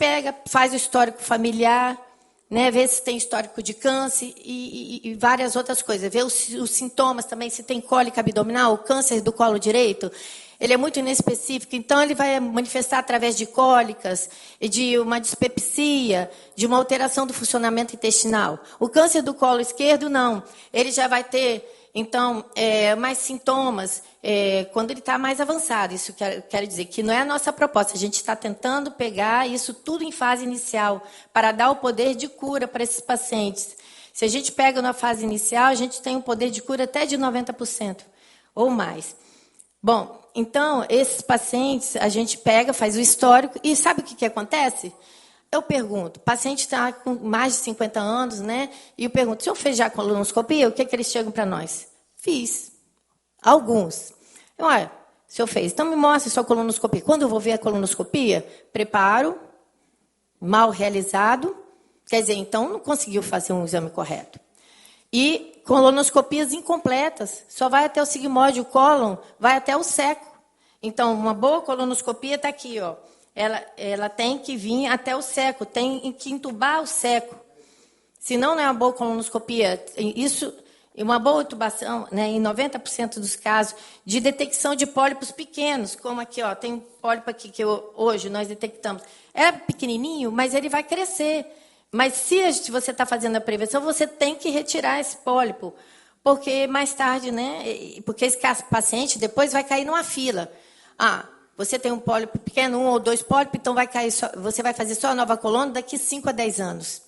faz o histórico familiar, né, vê se tem histórico de câncer e várias outras coisas. Vê os sintomas também, se tem cólica abdominal, o câncer do colo direito. Ele é muito inespecífico, então ele vai manifestar através de cólicas, de uma dispepsia, de uma alteração do funcionamento intestinal. O câncer do colo esquerdo, não. Ele já vai ter, então, mais sintomas quando ele está mais avançado. Isso quero dizer que não é a nossa proposta. A gente está tentando pegar isso tudo em fase inicial para dar o poder de cura para esses pacientes. Se a gente pega na fase inicial, a gente tem um poder de cura até de 90% ou mais. Bom, então, esses pacientes, a gente pega, faz o histórico, e sabe o que acontece? eu pergunto, o paciente está com mais de 50 anos, né? E eu pergunto, o senhor fez já colonoscopia? O que eles chegam para nós? Fiz. Alguns. Olha, o senhor fez. Então, me mostre sua colonoscopia. Quando eu vou ver a colonoscopia, preparo, mal realizado, quer dizer, então não conseguiu fazer um exame correto. E colonoscopias incompletas, só vai até o sigmoide, o cólon, vai até o seco. Então, uma boa colonoscopia está aqui, ó. Ela tem que vir até o seco, tem que entubar o seco. Senão, não é uma boa colonoscopia. Isso, uma boa intubação, né, em 90% dos casos, de detecção de pólipos pequenos, como aqui, ó, tem um pólipo aqui que hoje nós detectamos. É pequenininho, mas ele vai crescer. Mas se você está fazendo a prevenção, você tem que retirar esse pólipo, porque mais tarde, né, porque esse paciente depois vai cair numa fila. Você tem um pólipo pequeno, 1 ou 2 pólipos, então você vai fazer só a nova coluna daqui 5 a 10 anos.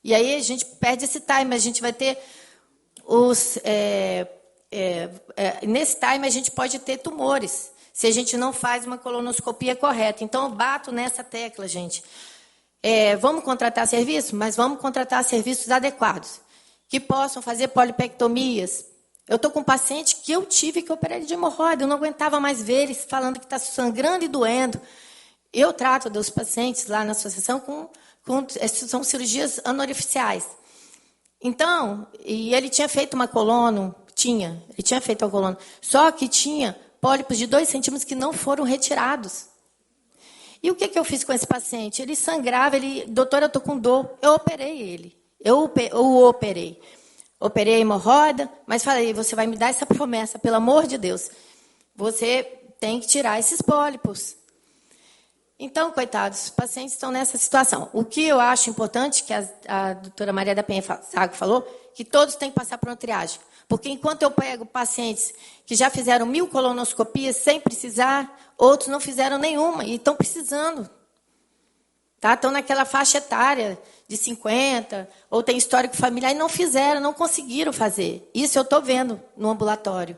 E aí a gente perde esse time, a gente vai ter nesse time a gente pode ter tumores, se a gente não faz uma colonoscopia correta. Então, eu bato nessa tecla, gente. Vamos contratar serviços, mas vamos contratar serviços adequados, que possam fazer polipectomias. Eu estou com um paciente que eu tive que operar ele de hemorroida, eu não aguentava mais ver ele falando que está sangrando e doendo. Eu trato dos pacientes lá na associação são cirurgias anorificiais. Então, e ele tinha feito uma colono, ele tinha feito uma colono, só que tinha pólipos de 2 centímetros que não foram retirados. E o que eu fiz com esse paciente? Ele sangrava, doutora, eu estou com dor. Eu operei ele. Eu o operei. Operei a hemorroida, mas falei, você vai me dar essa promessa, pelo amor de Deus. Você tem que tirar esses pólipos. Então, coitados, os pacientes estão nessa situação. O que eu acho importante, que a doutora Maria da Penha Sago falou, que todos têm que passar por uma triagem. Porque enquanto eu pego pacientes que já fizeram 1000 colonoscopias sem precisar, outros não fizeram nenhuma e estão precisando. Tá? Estão naquela faixa etária de 50, ou tem histórico familiar e não fizeram, não conseguiram fazer. Isso eu estou vendo no ambulatório.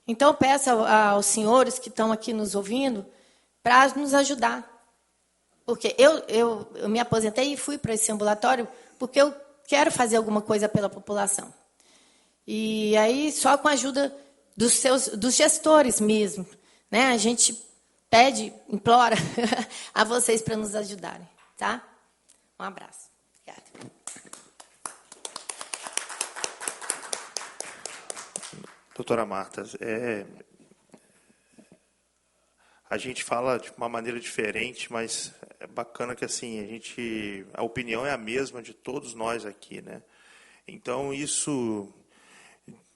Então, eu peço aos senhores que estão aqui nos ouvindo para nos ajudar. Porque eu me aposentei e fui para esse ambulatório porque eu quero fazer alguma coisa pela população. E aí, só com a ajuda dos gestores mesmo, né? A gente pede, implora a vocês para nos ajudarem, tá? Um abraço. Obrigada. Doutora Marta, a gente fala de uma maneira diferente, mas é bacana que assim a opinião é a mesma de todos nós aqui, né? Então isso,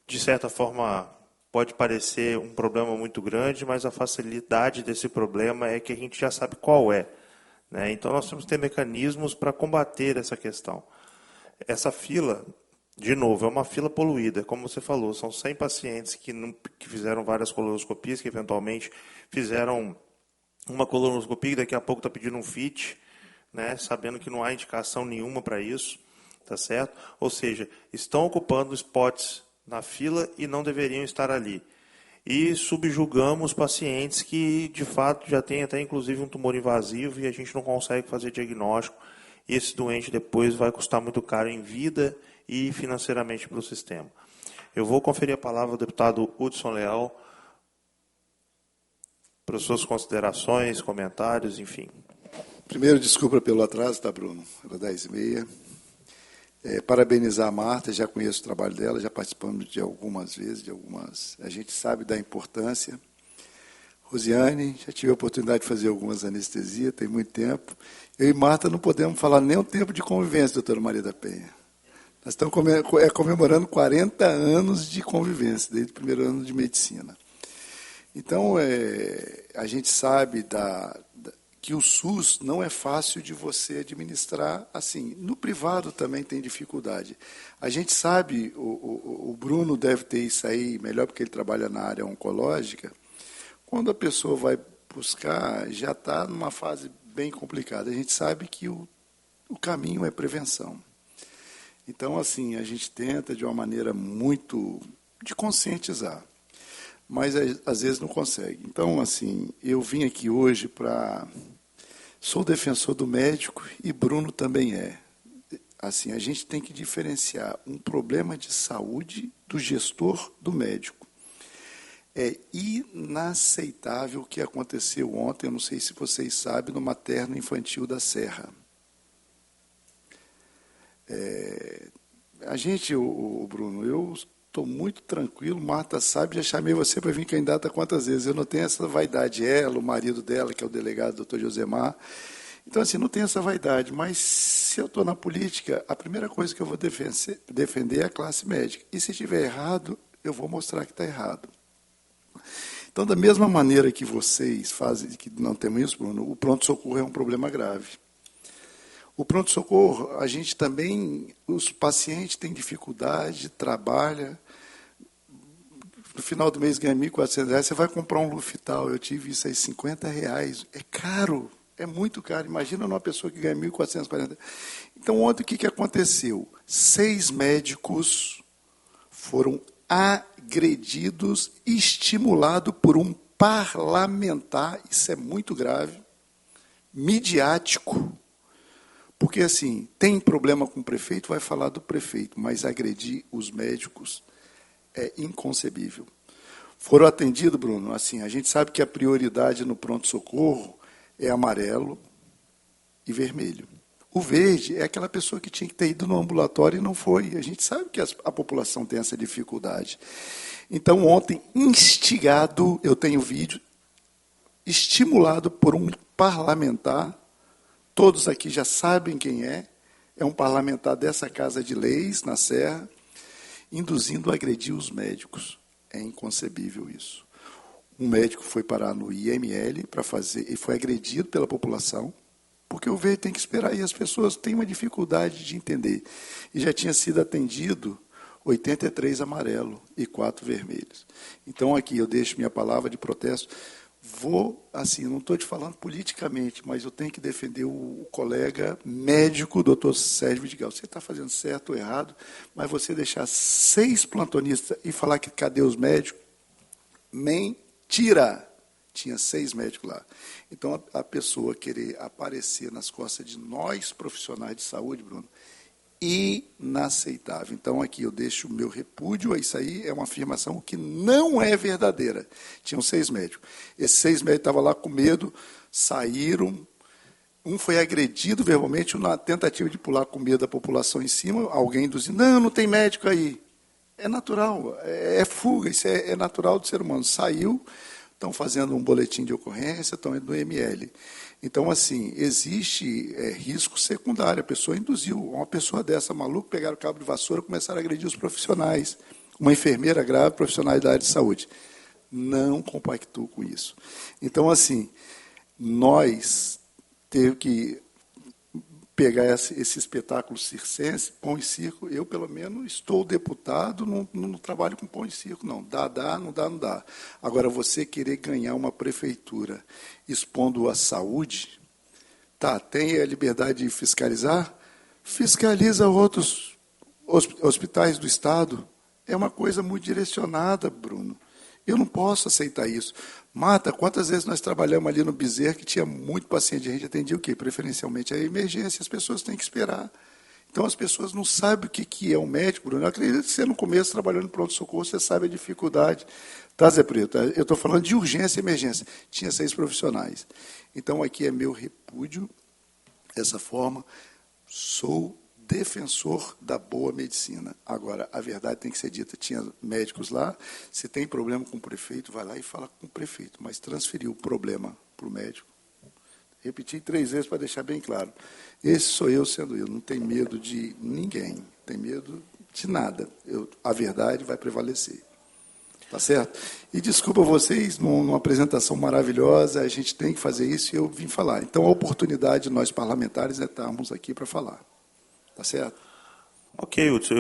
de certa forma, pode parecer um problema muito grande, mas a facilidade desse problema é que a gente já sabe qual é, né? Então nós temos que ter mecanismos para combater essa questão. Essa fila, de novo, é uma fila poluída, como você falou, são 100 pacientes que fizeram várias colonoscopias, que eventualmente fizeram uma colonoscopia e daqui a pouco está pedindo um FIT, né, sabendo que não há indicação nenhuma para isso, tá certo? Ou seja, estão ocupando spots na fila e não deveriam estar ali. E subjugamos pacientes que, de fato, já têm até inclusive um tumor invasivo e a gente não consegue fazer diagnóstico. E esse doente depois vai custar muito caro em vida e financeiramente para o sistema. Eu vou conferir a palavra ao deputado Hudson Leal para as suas considerações, comentários, enfim. Primeiro, desculpa pelo atraso, tá, Bruno? Era 10h30. Parabenizar a Marta, já conheço o trabalho dela, já participamos de algumas vezes, a gente sabe da importância. Rosiane, já tive a oportunidade de fazer algumas anestesias, tem muito tempo. Eu e Marta não podemos falar nem o tempo de convivência, doutora Maria da Penha. Nós estamos comemorando 40 anos de convivência, desde o primeiro ano de medicina. Então, a gente sabe que o SUS não é fácil de você administrar assim. No privado também tem dificuldade. A gente sabe, o Bruno deve ter isso aí melhor porque ele trabalha na área oncológica, quando a pessoa vai buscar, já está numa fase bem complicada. A gente sabe que o caminho é prevenção. Então, assim, a gente tenta de uma maneira muito de conscientizar, mas às vezes não consegue. Então, assim, eu vim aqui hoje para Sou defensor do médico e Bruno também é. Assim, a gente tem que diferenciar um problema de saúde do gestor do médico. É inaceitável o que aconteceu ontem, eu não sei se vocês sabem, no materno infantil da Serra. A gente, o Bruno, eu estou muito tranquilo, Marta sabe, já chamei você para vir candidata quantas vezes, eu não tenho essa vaidade, ela, o marido dela, que é o delegado, doutor Josemar, então assim, não tenho essa vaidade, mas se eu estou na política, a primeira coisa que eu vou defender é a classe médica, e se estiver errado, eu vou mostrar que está errado. Então, da mesma maneira que vocês fazem, que não temos isso, Bruno, o pronto-socorro é um problema grave. O pronto-socorro, a gente também, os pacientes têm dificuldade, trabalha, no final do mês ganha R$ 1.400, você vai comprar um Lufital, eu tive isso aí, R$50, é caro, é muito caro, imagina uma pessoa que ganha 1.440. Então, ontem o que aconteceu? 6 médicos foram agredidos, estimulado por um parlamentar, isso é muito grave, midiático, porque, assim, tem problema com o prefeito, vai falar do prefeito, mas agredir os médicos é inconcebível. Foram atendidos, Bruno, assim, a gente sabe que a prioridade no pronto-socorro é amarelo e vermelho. O verde é aquela pessoa que tinha que ter ido no ambulatório e não foi. A gente sabe que a população tem essa dificuldade. Então, ontem, instigado, eu tenho vídeo, estimulado por um parlamentar, todos aqui já sabem quem é um parlamentar dessa Casa de Leis, na Serra, induzindo a agredir os médicos. É inconcebível isso. Um médico foi parar no IML para fazer, e foi agredido pela população, porque o verde tem que esperar, e as pessoas têm uma dificuldade de entender. E já tinha sido atendido 83 amarelo e 4 vermelhos. Então, aqui eu deixo minha palavra de protesto. Vou, assim, não estou te falando politicamente, mas eu tenho que defender o colega médico, doutor Sérgio Vidigal. Você está fazendo certo ou errado, mas você deixar 6 plantonistas e falar que cadê os médicos? Mentira! Tinha 6 médicos lá. Então, a pessoa querer aparecer nas costas de nós, profissionais de saúde, Bruno, inaceitável. Então, aqui eu deixo o meu repúdio, isso aí é uma afirmação que não é verdadeira. Tinham 6 médicos. Esses 6 médicos estavam lá com medo, saíram, um foi agredido verbalmente na tentativa de pular com medo da população em cima, alguém induzindo, não tem médico aí. É natural, é fuga, isso é natural do ser humano. Saiu, estão fazendo um boletim de ocorrência, estão indo no ML. Então, assim, existe risco secundário. A pessoa induziu. Uma pessoa dessa maluca, pegaram o cabo de vassoura e começaram a agredir os profissionais. Uma enfermeira grave, profissionais da área de saúde. Não compactuo com isso. Então, assim, nós temos que pegar esse espetáculo circense, pão e circo. Eu, pelo menos, estou deputado, não trabalho com pão e circo, não. Dá, não dá. Agora, você querer ganhar uma prefeitura expondo a saúde, tem a liberdade de fiscalizar? Fiscaliza outros hospitais do Estado. É uma coisa muito direcionada, Bruno. Eu não posso aceitar isso. Marta, quantas vezes nós trabalhamos ali no Bezerra, que tinha muito paciente, a gente atendia o quê? Preferencialmente a emergência, as pessoas têm que esperar. Então, as pessoas não sabem o que é um médico, Bruno. Eu acredito que você, no começo, trabalhando no pronto-socorro, você sabe a dificuldade. Tá, Zé Preto? Eu estou falando de urgência e emergência. Tinha 6 profissionais. Então, aqui é meu repúdio, dessa forma, sou defensor da boa medicina. Agora, a verdade tem que ser dita. Tinha médicos lá, se tem problema com o prefeito, vai lá e fala com o prefeito, mas transferiu o problema para o médico. Repeti 3 vezes para deixar bem claro. Esse sou eu sendo eu, não tenho medo de ninguém, não tenho medo de nada. A verdade vai prevalecer. Tá certo? E desculpa vocês, numa apresentação maravilhosa, a gente tem que fazer isso e eu vim falar. Então, a oportunidade de nós parlamentares é estarmos aqui para falar. Tá certo? Ok, Hudson,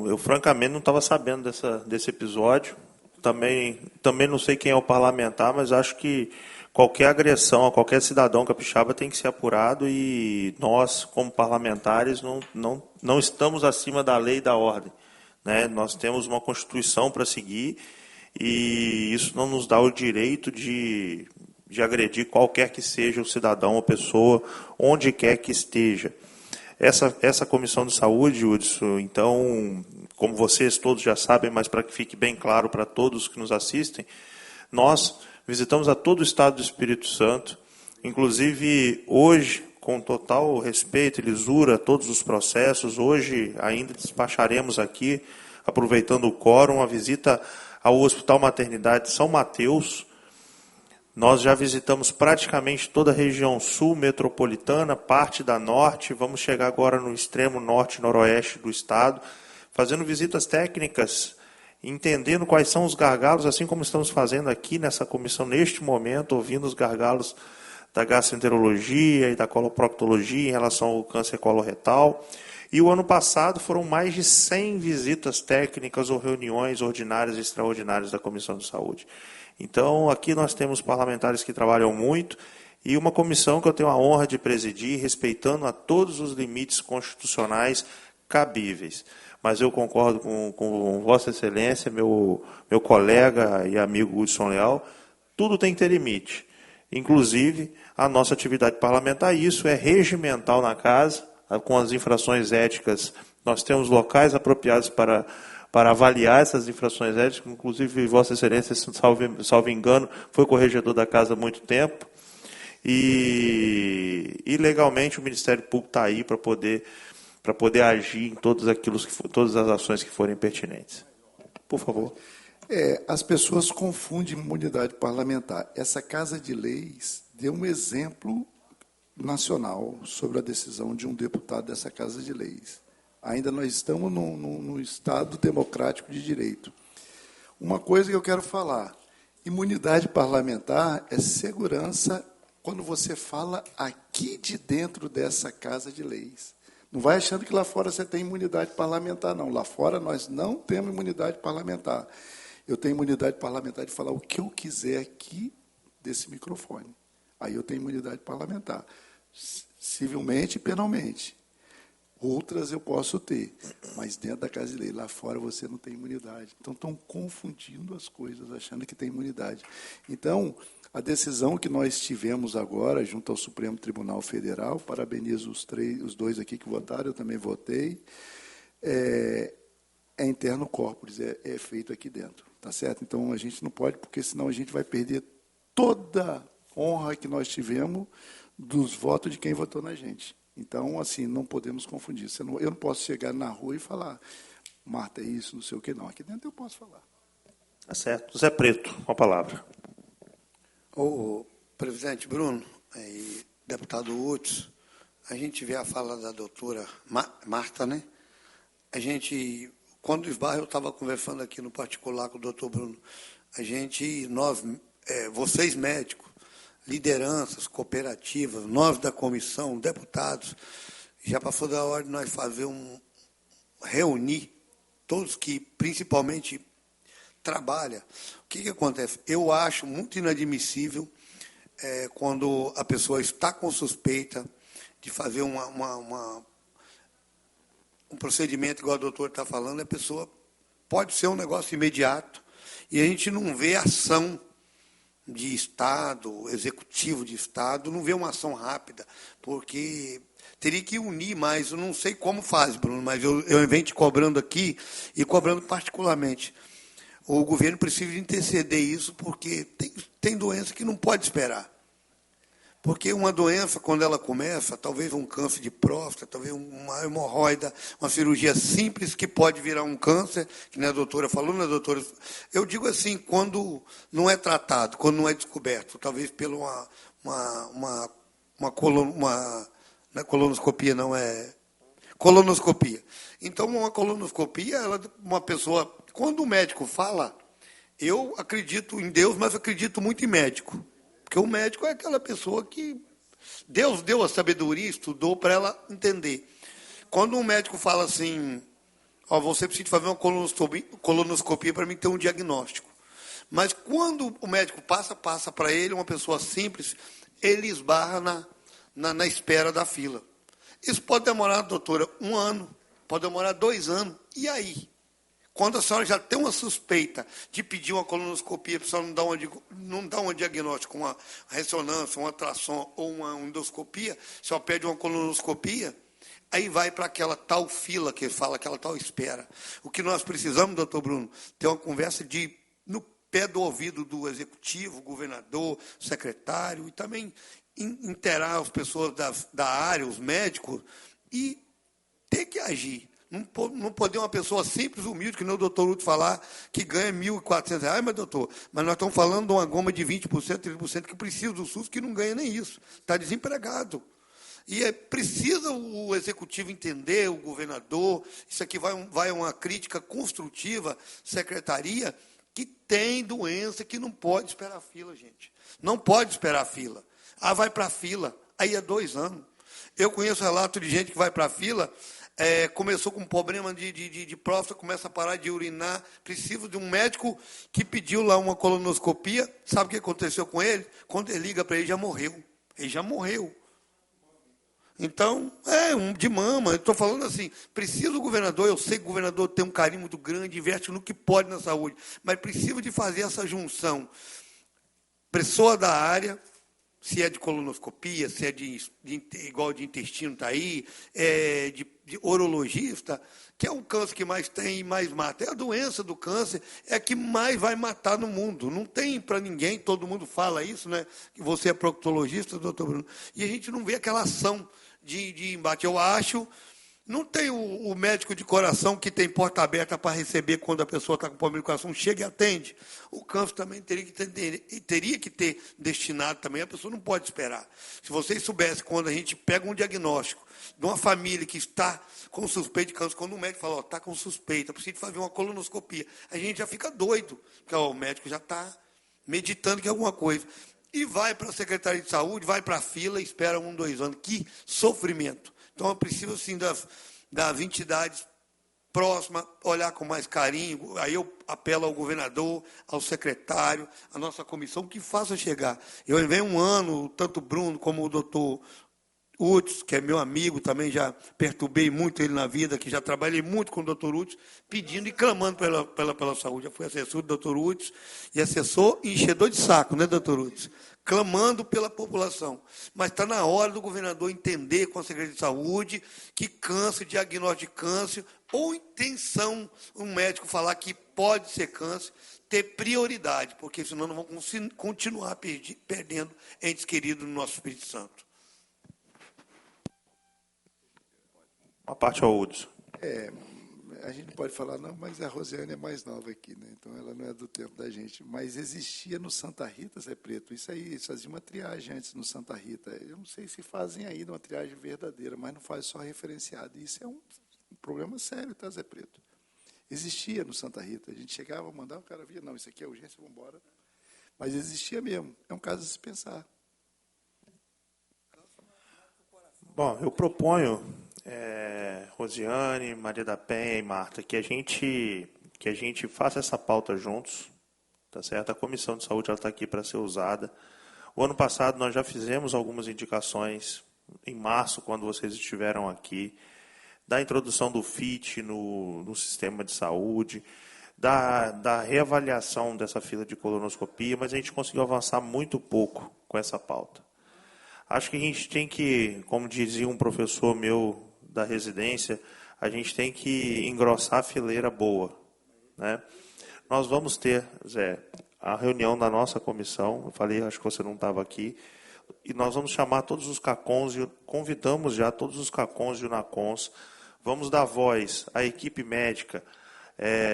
eu francamente não estava sabendo desse episódio. Também não sei quem é o parlamentar, mas acho que qualquer agressão a qualquer cidadão capixaba tem que ser apurado e nós, como parlamentares, não estamos acima da lei e da ordem, né? Nós temos uma Constituição para seguir e isso não nos dá o direito de de agredir qualquer que seja o cidadão ou pessoa, onde quer que esteja. Essa comissão de saúde, Hudson, então, como vocês todos já sabem, mas para que fique bem claro para todos que nos assistem, nós visitamos a todo o estado do Espírito Santo, inclusive hoje, com total respeito e lisura a todos os processos, hoje ainda despacharemos aqui, aproveitando o quórum, a visita ao Hospital Maternidade São Mateus. Nós já visitamos praticamente toda a região sul metropolitana, parte da norte, vamos chegar agora no extremo norte e noroeste do estado, fazendo visitas técnicas, entendendo quais são os gargalos, assim como estamos fazendo aqui nessa comissão neste momento, ouvindo os gargalos da gastroenterologia e da coloproctologia em relação ao câncer coloretal. E o ano passado foram mais de 100 visitas técnicas ou reuniões ordinárias e extraordinárias da Comissão de Saúde. Então, aqui nós temos parlamentares que trabalham muito e uma comissão que eu tenho a honra de presidir, respeitando a todos os limites constitucionais cabíveis. Mas eu concordo com Vossa Excelência, meu colega e amigo Hudson Leal, tudo tem que ter limite. Inclusive, a nossa atividade parlamentar, isso é regimental na casa, com as infrações éticas. Nós temos locais apropriados para avaliar essas infrações éticas, inclusive Vossa Excelência, salvo engano, foi corregedor da casa há muito tempo, e legalmente o Ministério Público está aí para poder agir em todas as ações que forem pertinentes. Por favor. As pessoas confundem imunidade parlamentar. Essa Casa de Leis deu um exemplo nacional sobre a decisão de um deputado dessa Casa de Leis. Ainda nós estamos num Estado democrático de direito. Uma coisa que eu quero falar, imunidade parlamentar é segurança quando você fala aqui de dentro dessa Casa de Leis. Não vai achando que lá fora você tem imunidade parlamentar, não. Lá fora nós não temos imunidade parlamentar. Eu tenho imunidade parlamentar de falar o que eu quiser aqui desse microfone. Aí eu tenho imunidade parlamentar, civilmente e penalmente. Outras eu posso ter, mas dentro da Casa de Lei, lá fora você não tem imunidade. Então, estão confundindo as coisas, achando que tem imunidade. Então, a decisão que nós tivemos agora, junto ao Supremo Tribunal Federal, parabenizo os dois aqui que votaram, eu também votei, é interno corporis, é feito aqui dentro, tá certo? Então, a gente não pode, porque senão a gente vai perder toda a honra que nós tivemos dos votos de quem votou na gente. Então, assim, não podemos confundir. Eu não posso chegar na rua e falar, Marta, é isso, não sei o que, não. Aqui dentro eu posso falar. Tá certo. Zé Preto, com a palavra. O presidente Bruno e deputado Hudson, a gente vê a fala da doutora Marta, né? A gente, quando esbarra, eu estava conversando aqui no particular com o doutor Bruno, vocês médicos, lideranças, cooperativas, nós da comissão, deputados, já passou da hora de nós fazer reunir todos que principalmente trabalham. O que acontece? Eu acho muito inadmissível quando a pessoa está com suspeita de fazer um procedimento, igual a doutora está falando, a pessoa pode ser um negócio imediato e a gente não vê ação de Estado, executivo de Estado, não vê uma ação rápida, porque teria que unir mais, eu não sei como faz, Bruno, mas eu venho te cobrando aqui e cobrando particularmente. O governo precisa interceder isso, porque tem doença que não pode esperar. Porque uma doença, quando ela começa, talvez um câncer de próstata, talvez uma hemorroida, uma cirurgia simples que pode virar um câncer, que nem a doutora falou, né, doutora? Eu digo assim, quando não é tratado, quando não é descoberto, talvez pela colonoscopia, não é... Colonoscopia. Então, uma colonoscopia, uma pessoa... Quando o médico fala, eu acredito em Deus, mas acredito muito em médico. Porque o médico é aquela pessoa que Deus deu a sabedoria, estudou para ela entender. Quando um médico fala assim, você precisa fazer uma colonoscopia para mim ter um diagnóstico. Mas quando o médico passa para ele, uma pessoa simples, ele esbarra na espera da fila. Isso pode demorar, doutora, 1 ano, pode demorar 2 anos. E aí? quando a senhora já tem uma suspeita de pedir uma colonoscopia, a pessoa não dá um diagnóstico, uma ressonância, uma ultrassom ou uma endoscopia, só pede uma colonoscopia, aí vai para aquela tal fila que fala, aquela tal espera. O que nós precisamos, doutor Bruno, ter uma conversa no pé do ouvido do executivo, governador, secretário, e também interar as pessoas da área, os médicos, e ter que agir. Não poder uma pessoa simples, humilde, que nem o doutor Lúcio falar, que ganha R$ 1.400. Mas, doutor, mas nós estamos falando de uma goma de 20%, 30% que precisa do SUS, que não ganha nem isso. Está desempregado. E precisa o executivo entender, o governador, isso aqui vai uma crítica construtiva, secretaria, que tem doença que não pode esperar a fila, gente. Não pode esperar a fila. Vai para a fila, aí é 2 anos. Eu conheço relato de gente que vai para a fila, começou com um problema de próstata, começa a parar de urinar, precisa de um médico que pediu lá uma colonoscopia. Sabe o que aconteceu com ele? Quando ele liga para ele, já morreu. Ele já morreu. Então, de mama. Eu estou falando assim, precisa o governador, eu sei que o governador tem um carinho muito grande, investe no que pode na saúde, mas precisa de fazer essa junção. Pessoa da área, se é de colonoscopia, se é igual de intestino, está aí, de urologista, que é o câncer que mais tem e mais mata. É a doença do câncer, é a que mais vai matar no mundo. Não tem para ninguém, todo mundo fala isso, né? Que você é proctologista, doutor Bruno, e a gente não vê aquela ação de embate. Eu acho, não tem o médico de coração que tem porta aberta para receber quando a pessoa está com problema de coração, chega e atende. O câncer também teria que ter destinado também, a pessoa não pode esperar. Se vocês soubessem, quando a gente pega um diagnóstico de uma família que está com suspeita de câncer, quando o médico fala, está com suspeita, precisa fazer uma colonoscopia, a gente já fica doido, porque o médico já está meditando que é alguma coisa. E vai para a Secretaria de Saúde, vai para a fila e espera 1, 2 anos. Que sofrimento. Então, eu preciso, assim, das entidades próximas, olhar com mais carinho. Aí eu apelo ao governador, ao secretário, à nossa comissão, que faça chegar. Eu levei um ano, tanto o Bruno como o doutor Hudson, que é meu amigo, também já perturbei muito ele na vida, que já trabalhei muito com o doutor Hudson, pedindo e clamando pela saúde. Já fui assessor do doutor Hudson e assessor e enchedor de saco, né, doutor Hudson? Clamando pela população. Mas está na hora do governador entender com a Secretaria de Saúde que câncer, diagnóstico de câncer, ou intenção, um médico falar que pode ser câncer, ter prioridade, porque senão não vamos continuar perdendo entes queridos no nosso Espírito Santo. Uma parte ao Hudson. A gente pode falar, não, mas a Rosiane é mais nova aqui, né? Então ela não é do tempo da gente. Mas existia no Santa Rita, Zé Preto, isso aí, fazia uma triagem antes no Santa Rita. Eu não sei se fazem ainda uma triagem verdadeira, mas não faz só referenciado. E isso é um problema sério, tá, Zé Preto? Existia no Santa Rita. A gente chegava, mandava, o cara via, não, isso aqui é urgência, vamos embora. Mas existia mesmo. É um caso a se pensar. Bom, eu proponho, Rosiane, Maria da Penha e Marta, que a gente faça essa pauta juntos, tá certo? A Comissão de Saúde está aqui para ser usada. O ano passado nós já fizemos algumas indicações, em março, quando vocês estiveram aqui, da introdução do FIT no sistema de saúde, da reavaliação dessa fila de colonoscopia, mas a gente conseguiu avançar muito pouco com essa pauta. Acho que a gente tem que, como dizia um professor meu da residência, a gente tem que engrossar a fileira boa, né? Nós vamos ter, Zé, a reunião da nossa comissão, eu falei, acho que você não estava aqui, e nós vamos chamar todos os CACONs, convidamos já todos os CACONs e UNACONs, vamos dar voz à equipe médica,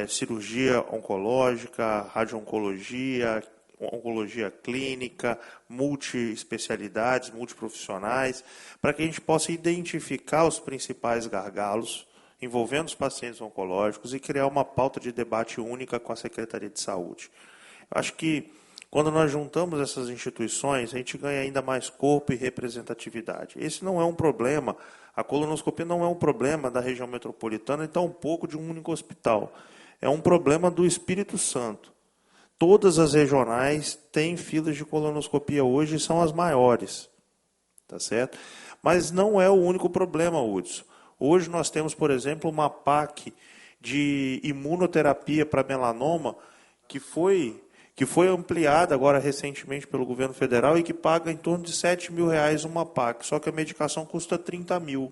cirurgia oncológica, radio-oncologia, oncologia clínica, multiespecialidades, multiprofissionais, para que a gente possa identificar os principais gargalos envolvendo os pacientes oncológicos e criar uma pauta de debate única com a Secretaria de Saúde. Eu acho que, quando nós juntamos essas instituições, a gente ganha ainda mais corpo e representatividade. Esse não é um problema, a colonoscopia não é um problema da região metropolitana e tampouco de um único hospital. É um problema do Espírito Santo. Todas as regionais têm filas de colonoscopia hoje e são as maiores, tá certo? Mas não é o único problema, Hudson. Hoje nós temos, por exemplo, uma PAC de imunoterapia para melanoma, que foi ampliada agora recentemente pelo governo federal e que paga em torno de R$7.000 uma PAC, só que a medicação custa 30 mil.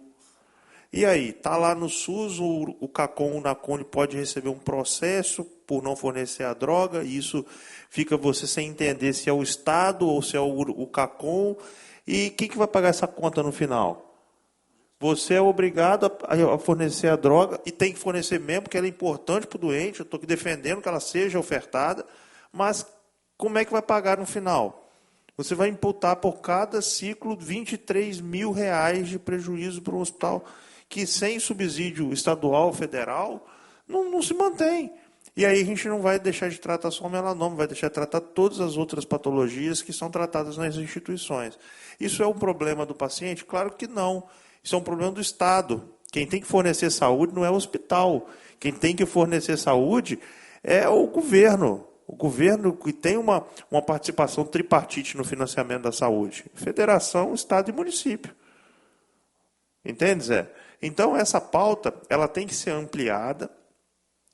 E aí, está lá no SUS, o CACOM, o NACON pode receber um processo por não fornecer a droga, e isso fica você sem entender se é o Estado ou se é o CACOM, e quem que vai pagar essa conta no final? Você é obrigado a fornecer a droga, e tem que fornecer mesmo, porque ela é importante para o doente, eu estou defendendo que ela seja ofertada, mas como é que vai pagar no final? Você vai imputar por cada ciclo R$23.000 de prejuízo para um hospital que sem subsídio estadual, federal, não se mantém. E aí a gente não vai deixar de tratar só o melanoma, vai deixar de tratar todas as outras patologias que são tratadas nas instituições. Isso é um problema do paciente? Claro que não. Isso é um problema do Estado. Quem tem que fornecer saúde não é o hospital. Quem tem que fornecer saúde é o governo. O governo que tem uma participação tripartite no financiamento da saúde. Federação, Estado e município. Entende, Zé? Então, essa pauta ela tem que ser ampliada,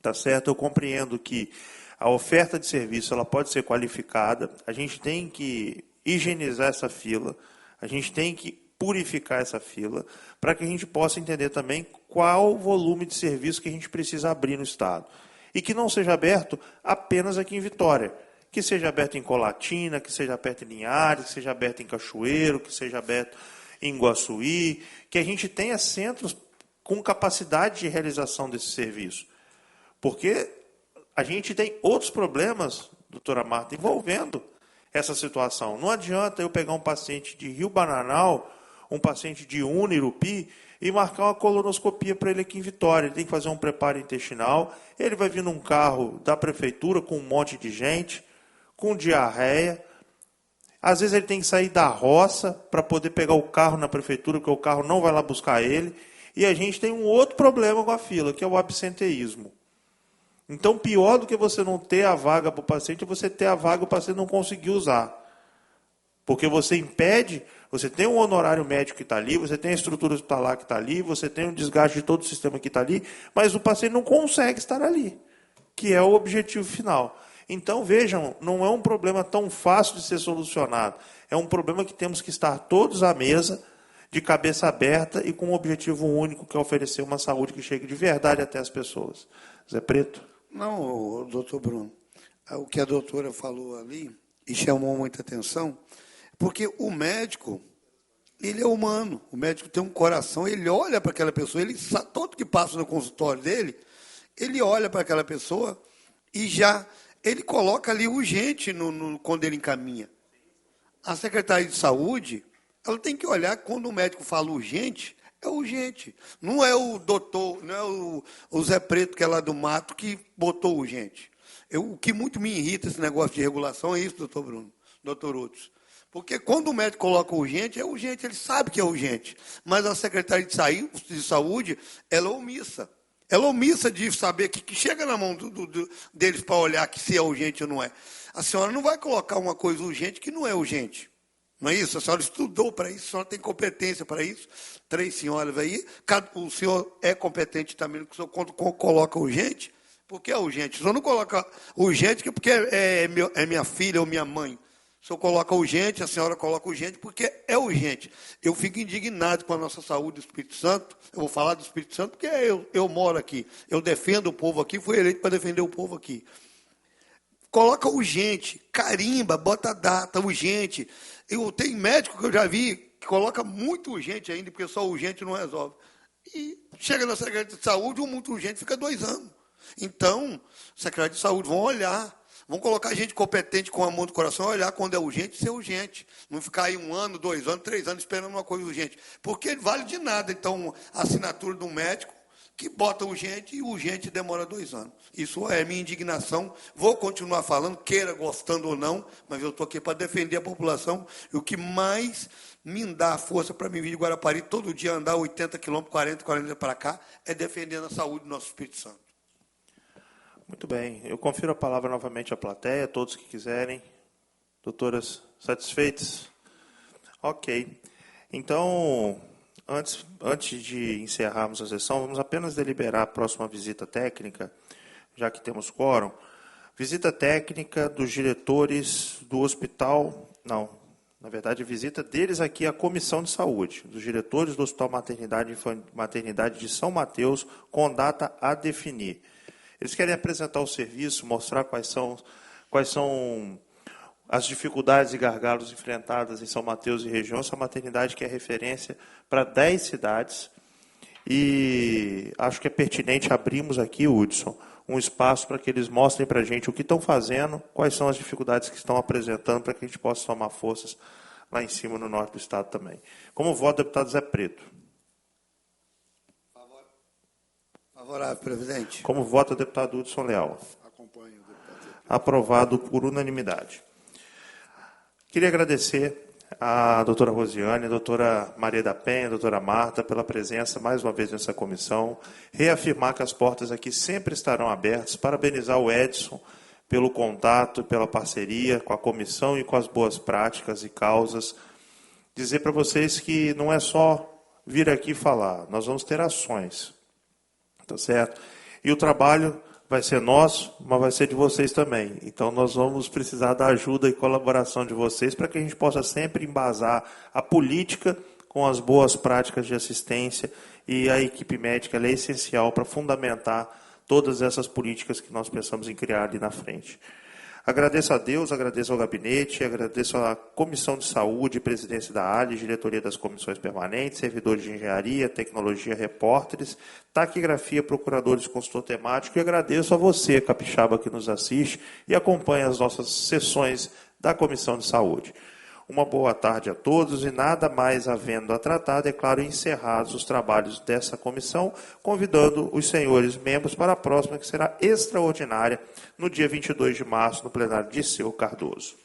tá certo? Eu compreendo que a oferta de serviço ela pode ser qualificada, a gente tem que higienizar essa fila, a gente tem que purificar essa fila, para que a gente possa entender também qual o volume de serviço que a gente precisa abrir no Estado. E que não seja aberto apenas aqui em Vitória, que seja aberto em Colatina, que seja aberto em Linhares, que seja aberto em Cachoeiro, que seja aberto em Iguaçuí, que a gente tenha centros com capacidade de realização desse serviço. Porque a gente tem outros problemas, doutora Marta, envolvendo essa situação. Não adianta eu pegar um paciente de Rio Bananal, um paciente de Una, Irupi, e marcar uma colonoscopia para ele aqui em Vitória. Ele tem que fazer um preparo intestinal, ele vai vir num carro da prefeitura com um monte de gente, com diarreia. Às vezes ele tem que sair da roça para poder pegar o carro na prefeitura, porque o carro não vai lá buscar ele. E a gente tem um outro problema com a fila, que é o absenteísmo. Então, pior do que você não ter a vaga para o paciente, é você ter a vaga e o paciente não conseguir usar. Porque você impede, você tem um honorário médico que está ali, você tem a estrutura hospitalar que está ali, você tem um desgaste de todo o sistema que está ali, mas o paciente não consegue estar ali, que é o objetivo final. Então, vejam, não é um problema tão fácil de ser solucionado. É um problema que temos que estar todos à mesa, de cabeça aberta e com um objetivo único, que é oferecer uma saúde que chegue de verdade até as pessoas. Zé Preto? Não, doutor Bruno, o que a doutora falou ali, e chamou muita atenção, porque o médico, ele é humano, o médico tem um coração, ele olha para aquela pessoa, ele sabe, todo que passa no consultório dele, ele olha para aquela pessoa e já... ele coloca ali urgente quando ele encaminha. A Secretaria de Saúde, ela tem que olhar que quando o médico fala urgente, é urgente. Não é o doutor, não é o Zé Preto, que é lá do mato, que botou urgente. O que muito me irrita esse negócio de regulação é isso, doutor Bruno, doutor Outros. Porque quando o médico coloca urgente, é urgente, ele sabe que é urgente. Mas a Secretaria de Saúde, ela é omissa. Ela é omissa de saber que chega na mão deles para olhar que se é urgente ou não é. A senhora não vai colocar uma coisa urgente que não é urgente. Não é isso? A senhora estudou para isso, a senhora tem competência para isso. 3 senhoras aí, o senhor é competente também, porque o senhor quando coloca urgente, porque é urgente. O senhor não coloca urgente porque é minha filha ou minha mãe. O senhor coloca urgente, a senhora coloca urgente, porque é urgente. Eu fico indignado com a nossa saúde do Espírito Santo. Eu vou falar do Espírito Santo porque eu moro aqui. Eu defendo o povo aqui, fui eleito para defender o povo aqui. Coloca urgente, carimba, bota a data, urgente. Tem médico que eu já vi que coloca muito urgente ainda, porque só urgente não resolve. E chega na Secretaria de Saúde, o muito urgente fica 2 anos. Então, Secretaria de Saúde vão olhar. Vão colocar gente competente com amor do coração, olhar quando é urgente, ser urgente. Não ficar aí 1 ano, 2 anos, 3 anos esperando uma coisa urgente. Porque vale de nada, então, a assinatura de um médico que bota urgente e urgente demora 2 anos. Isso é minha indignação. Vou continuar falando, queira, gostando ou não, mas eu estou aqui para defender a população. E o que mais me dá força para mim vir de Guarapari todo dia andar 80 quilômetros, 40 para cá, é defendendo a saúde do nosso Espírito Santo. Muito bem. Eu confiro a palavra novamente à plateia, todos que quiserem. Doutoras, satisfeitas? Ok. Então, Antes de encerrarmos a sessão, vamos apenas deliberar a próxima visita técnica, já que temos quórum. Visita técnica dos diretores do hospital, não, na verdade, visita deles aqui à Comissão de Saúde, dos diretores do Hospital Maternidade de São Mateus, com data a definir. Eles querem apresentar o serviço, mostrar quais são as dificuldades e gargalos enfrentadas em São Mateus e região. Essa maternidade que é referência para 10 cidades. E acho que é pertinente abrirmos aqui, Hudson, um espaço para que eles mostrem para a gente o que estão fazendo, quais são as dificuldades que estão apresentando, para que a gente possa somar forças lá em cima no norte do estado também. Como voto, deputado Zé Preto. Favorável, presidente. Como voto, deputado Hudson Leal. Acompanho o deputado. Aprovado por unanimidade. Queria agradecer a doutora Rosiane, a doutora Maria da Penha, a doutora Marta, pela presença mais uma vez nessa comissão, reafirmar que as portas aqui sempre estarão abertas, parabenizar o Edson pelo contato, pela parceria com a comissão e com as boas práticas e causas, dizer para vocês que não é só vir aqui falar, nós vamos ter ações, tá certo? E o trabalho vai ser nosso, mas vai ser de vocês também. Então, nós vamos precisar da ajuda e colaboração de vocês para que a gente possa sempre embasar a política com as boas práticas de assistência, e a equipe médica ela é essencial para fundamentar todas essas políticas que nós pensamos em criar ali na frente. Agradeço a Deus, agradeço ao gabinete, agradeço à Comissão de Saúde, Presidência da ALI, diretoria das comissões permanentes, servidores de engenharia, tecnologia, repórteres, taquigrafia, procuradores, consultor temático, e agradeço a você, capixaba, que nos assiste e acompanha as nossas sessões da Comissão de Saúde. Uma boa tarde a todos e nada mais havendo a tratar, declaro encerrados os trabalhos dessa comissão, convidando os senhores membros para a próxima, que será extraordinária, no dia 22 de março, no plenário de Dirceu Cardoso.